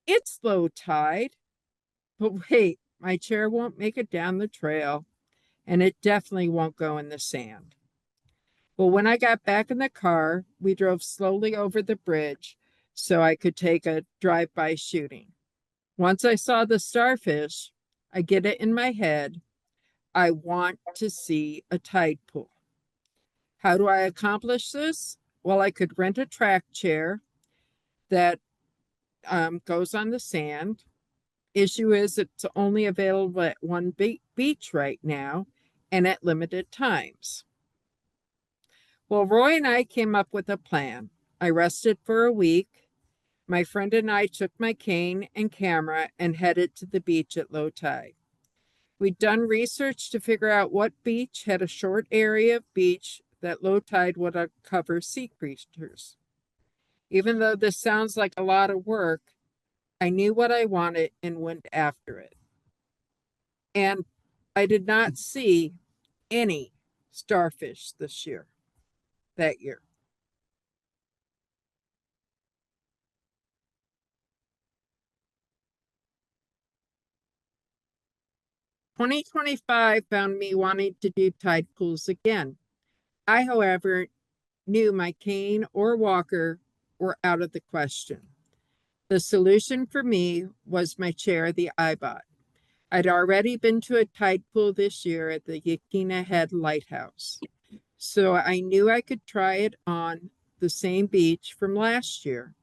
Speaker 2: It's low tide. But wait, my chair won't make it down the trail, and it definitely won't go in the sand. Well, when I got back in the car, we drove slowly over the bridge so I could take a drive-by shooting. Once I saw the starfish, I get it in my head. I want to see a tide pool. How do I accomplish this? Well, I could rent a track chair that goes on the sand. Issue is it's only available at one beach right now and at limited times. Well, Roy and I came up with a plan. I rested for a week. My friend and I took my cane and camera and headed to the beach at low tide. We'd done research to figure out what beach had a short area of beach that low tide would uncover sea creatures. Even though this sounds like a lot of work, I knew what I wanted and went after it. And I did not see any starfish that year. "2025 found me wanting to do tide pools again. I, however, knew my cane or walker were out of the question. The solution for me was my chair, the iBot. I'd already been to a tide pool this year at the Yaquina Head Lighthouse, so I knew I could try it on the same beach from last year.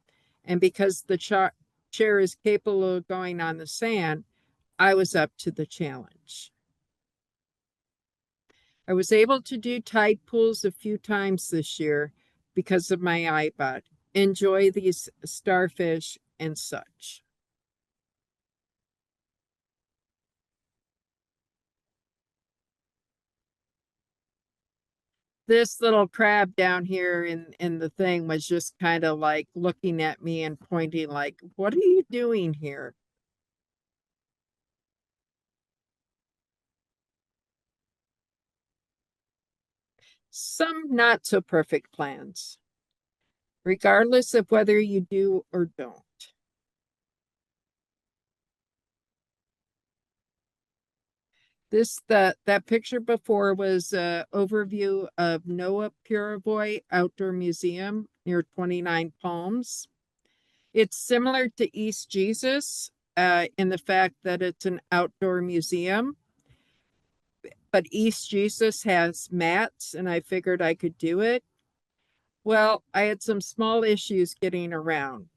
Speaker 2: And because the chair is capable of going on the sand, I was up to the challenge. I was able to do tide pools a few times this year because of my iBot. Enjoy these starfish and such." This little crab down here in the thing was just kind of like looking at me and pointing like, what are you doing here? Some not so perfect plans, regardless of whether you do or don't. That picture before was an overview of Noah Purivoy Outdoor Museum near 29 Palms. It's similar to East Jesus in the fact that it's an outdoor museum, but East Jesus has mats, and I figured I could do it. Well, I had some small issues getting around,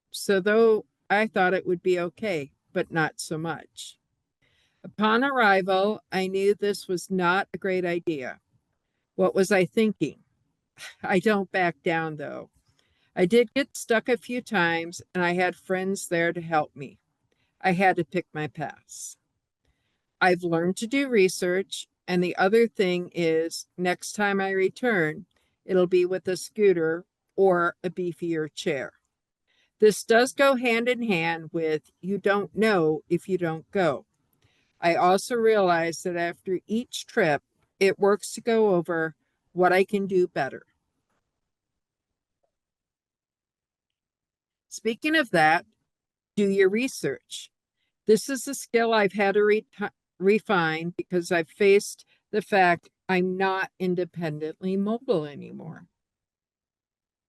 Speaker 2: so though I thought it would be okay, but not so much. Upon arrival, I knew this was not a great idea. What was I thinking? I don't back down, though. I did get stuck a few times, and I had friends there to help me. I had to pick my paths. I've learned to do research, and the other thing is, next time I return, it'll be with a scooter or a beefier chair. This does go hand in hand with you don't know if you don't go. I also realized that after each trip, it works to go over what I can do better. Speaking of that, do your research. This is a skill I've had to refine because I've faced the fact I'm not independently mobile anymore.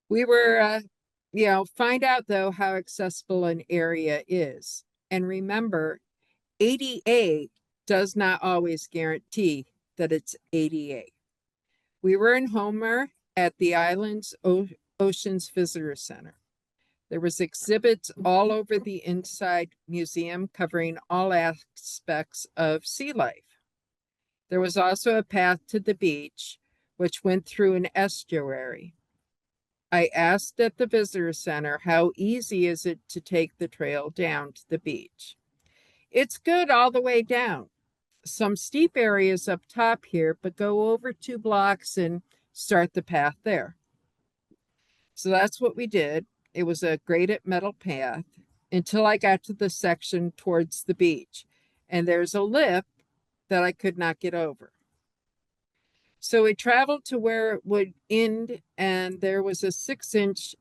Speaker 2: We were, find out though how accessible an area is. And remember, ADA does not always guarantee that it's ADA. We were in Homer at the Islands Oceans Visitor Center. There was exhibits all over the inside museum covering all aspects of sea life. There was also a path to the beach, which went through an estuary. I asked at the visitor center, how easy is it to take the trail down to the beach? It's good all the way down. Some steep areas up top here, but go over 2 blocks and start the path there. So that's what we did. It was a graded metal path until I got to the section towards the beach. And there's a lip that I could not get over. So we traveled to where it would end, and there was a 6-inch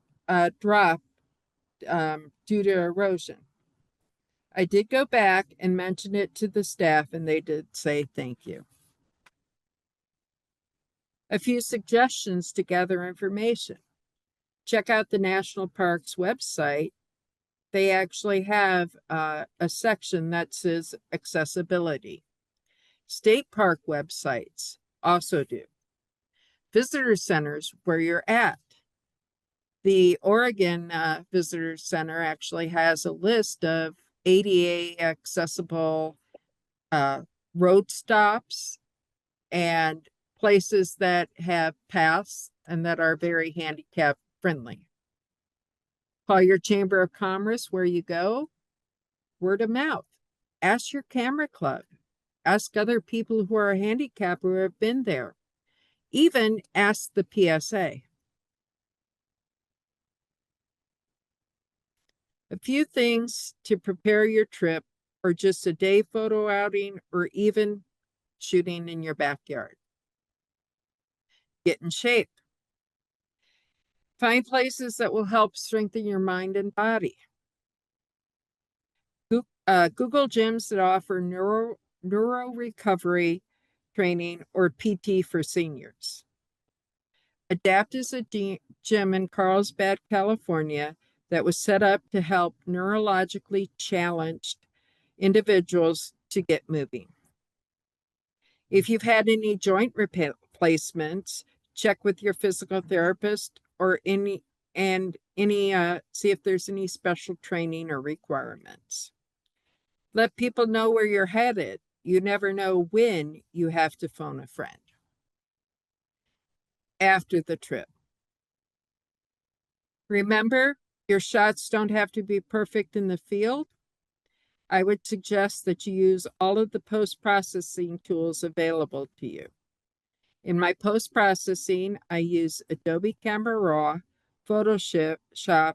Speaker 2: drop due to erosion. I did go back and mention it to the staff, and they did say thank you. A few suggestions to gather information. Check out the National Parks website. They actually have a section that says accessibility. State park websites also do. Visitor centers where you're at. The Oregon Visitor Center actually has a list of ADA accessible road stops and places that have paths and that are very handicap friendly. Call your Chamber of Commerce where you go. Word of mouth. Ask your camera club. Ask other people who are handicapped who have been there. Even ask the PSA. A few things to prepare your trip, or just a day photo outing, or even shooting in your backyard. Get in shape. Find places that will help strengthen your mind and body. Google gyms that offer neuro recovery training or PT for seniors. Adapt is a gym in Carlsbad, California that was set up to help neurologically challenged individuals to get moving. If you've had any joint replacements, check with your physical therapist or see if there's any special training or requirements. Let people know where you're headed. You never know when you have to phone a friend. After the trip. Remember, your shots don't have to be perfect in the field. I would suggest that you use all of the post-processing tools available to you. In my post-processing, I use Adobe Camera Raw, Photoshop,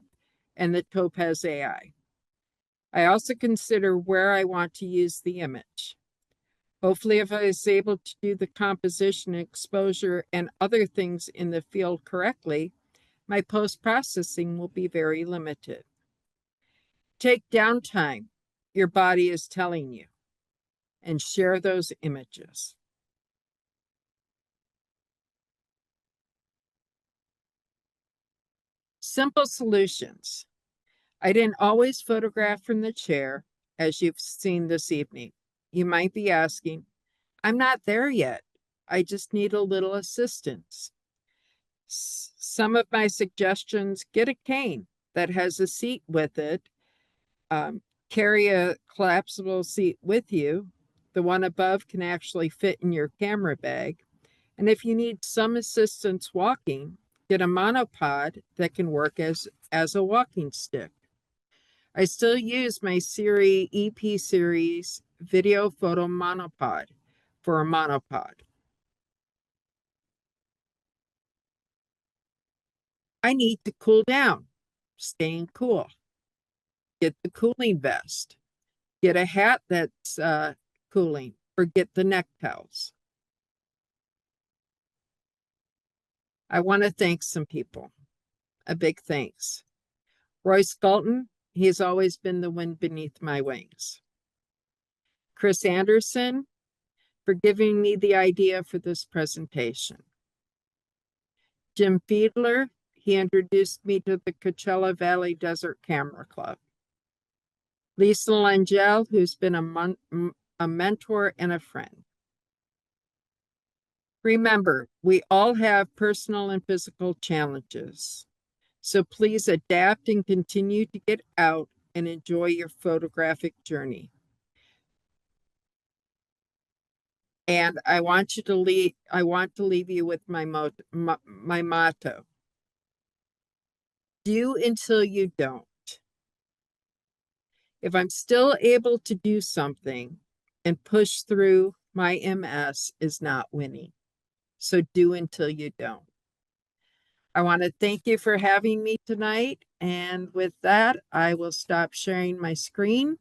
Speaker 2: and the Topaz AI. I also consider where I want to use the image. Hopefully, if I was able to do the composition, exposure, and other things in the field correctly, my post-processing will be very limited. Take downtime, your body is telling you, and share those images. Simple solutions. I didn't always photograph from the chair, as you've seen this evening. You might be asking, I'm not there yet. I just need a little assistance. Some of my suggestions: get a cane that has a seat with it. Carry a collapsible seat with you. The one above can actually fit in your camera bag. And if you need some assistance walking, get a monopod that can work as a walking stick. I still use my EP series video photo monopod for a monopod. I need to cool down, staying cool. Get the cooling vest. Get a hat that's cooling, or get the neck towels. I want to thank some people. A big thanks. Roy Sculton, he's always been the wind beneath my wings. Chris Anderson, for giving me the idea for this presentation. Jim Fiedler, he introduced me to the Coachella Valley Desert Camera Club. Lisa Langell, who's been a mentor and a friend. Remember, we all have personal and physical challenges. So please adapt and continue to get out and enjoy your photographic journey. And I want to leave you with my motto. Do until you don't. If I'm still able to do something and push through, my MS is not winning. So do until you don't. I want to thank you for having me tonight. And with that, I will stop sharing my screen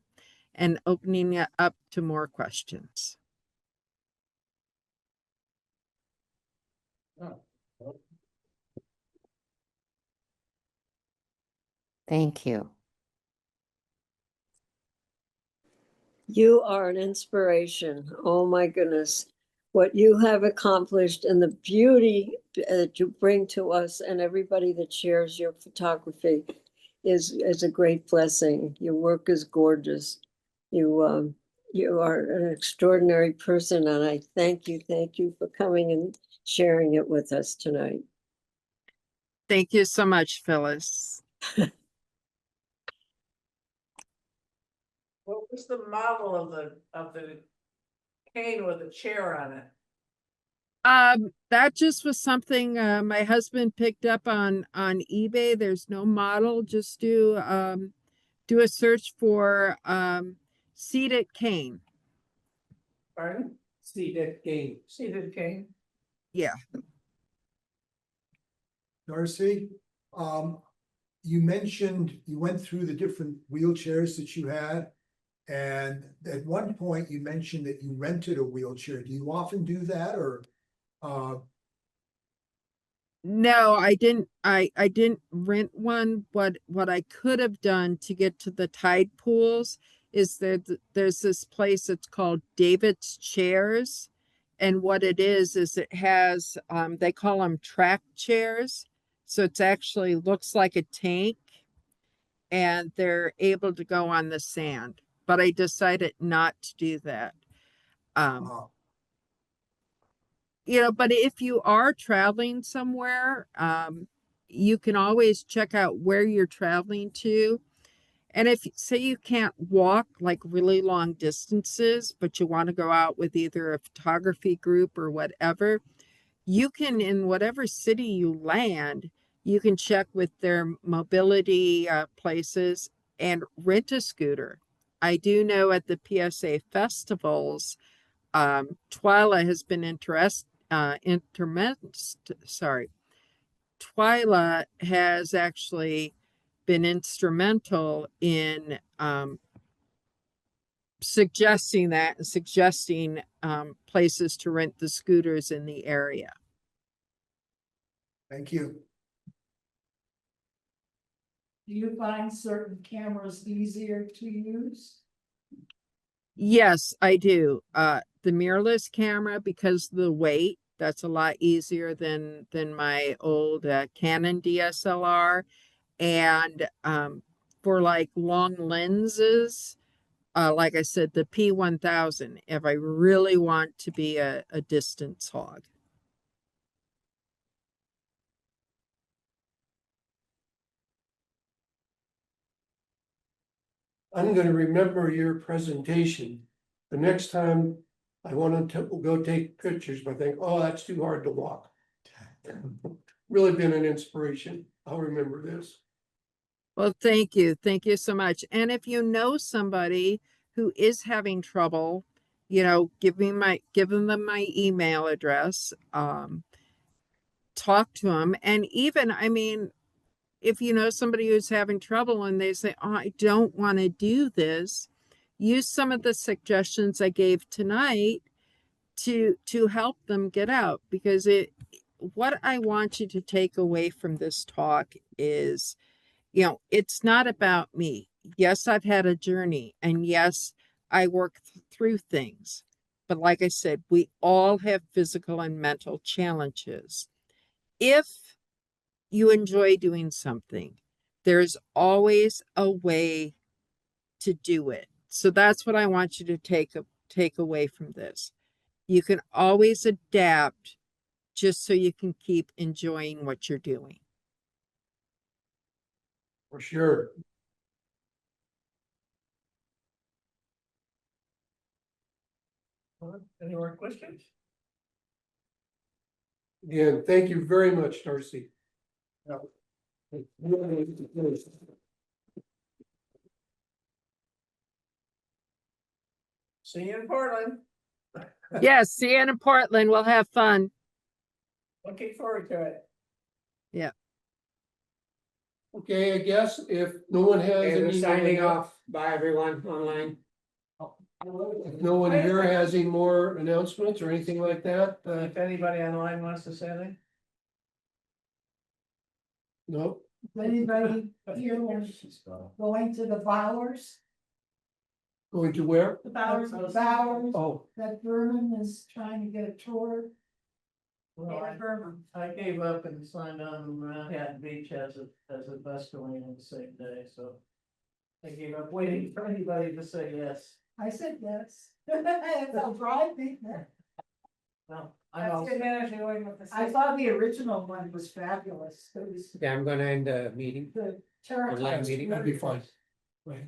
Speaker 2: and opening it up to more questions.
Speaker 5: Thank you.
Speaker 6: You are an inspiration. Oh my goodness. What you have accomplished and the beauty that you bring to us and everybody that shares your photography is a great blessing. Your work is gorgeous. You are an extraordinary person, and I thank you for coming and sharing it with us tonight.
Speaker 2: Thank you so much, Phyllis.
Speaker 4: What was the model of the cane with the chair on it?
Speaker 2: That just was something my husband picked up on eBay. There's no model. Just do a search for seated cane.
Speaker 4: Pardon?
Speaker 1: Seated game.
Speaker 4: Seated cane?
Speaker 2: Yeah.
Speaker 3: Darcy, you mentioned you went through the different wheelchairs that you had. And at one point you mentioned that you rented a wheelchair. Do you often do that or?
Speaker 2: No, I didn't. I didn't rent one. What I could have done to get to the tide pools is there's this place. It's called David's Chairs, and what it is it has they call them track chairs. So it's actually looks like a tank, and they're able to go on the sand. But I decided not to do that. But if you are traveling somewhere, you can always check out where you're traveling to. And if say you can't walk like really long distances, but you want to go out with either a photography group or whatever, you can, in whatever city you land, you can check with their mobility places and rent a scooter. I do know at the PSA festivals, Twyla has been Twyla has actually been instrumental in suggesting places to rent the scooters in the area.
Speaker 3: Thank you.
Speaker 9: Do you find certain cameras easier to use?
Speaker 2: Yes, I do. The mirrorless camera, because of the weight, that's a lot easier than my old Canon DSLR. And for like long lenses, like I said, the P1000, if I really want to be a distance hog.
Speaker 1: I'm gonna remember your presentation. The next time I want to go take pictures, but I think, oh, that's too hard to walk. Really been an inspiration. I'll remember this.
Speaker 2: Well, thank you. Thank you so much. And if you know somebody who is having trouble, give them my email address, talk to them. And even, I mean, if you know somebody who's having trouble and they say, oh, I don't want to do this, use some of the suggestions I gave tonight to help them get out. Because what I want you to take away from this talk is, it's not about me. Yes, I've had a journey, and yes, I work through things. But like I said, we all have physical and mental challenges. If you enjoy doing something, there's always a way to do it. So that's what I want you to take away from this. You can always adapt just so you can keep enjoying what you're doing.
Speaker 1: For sure.
Speaker 4: Any more questions?
Speaker 1: Again, thank you very much, Darcy.
Speaker 4: See you in Portland.
Speaker 2: Yes, see you in Portland. We'll have fun.
Speaker 4: Looking forward to it.
Speaker 2: Yeah.
Speaker 1: Okay, I guess if no one has
Speaker 11: Okay, we're
Speaker 1: any.
Speaker 11: signing off. Bye, everyone online.
Speaker 1: If no one here has any more announcements or anything like that,
Speaker 4: If anybody online wants to say anything?
Speaker 1: No,
Speaker 9: Is anybody here was going to the Bowers?
Speaker 1: going to where?
Speaker 9: The Bowers,
Speaker 1: Oh,
Speaker 9: that Vernon is trying to get a tour.
Speaker 4: Well, I gave up and signed on Manhattan Beach as a bus going on the same day, so. I gave up waiting for anybody to say yes.
Speaker 9: I said yes. They'll drive me.
Speaker 4: Well, I'm also,
Speaker 9: I thought the original one was fabulous. It was
Speaker 11: Yeah, I'm gonna end the meeting.
Speaker 9: the
Speaker 11: Online
Speaker 9: territory.
Speaker 11: meeting.
Speaker 1: that'd be fine. Right.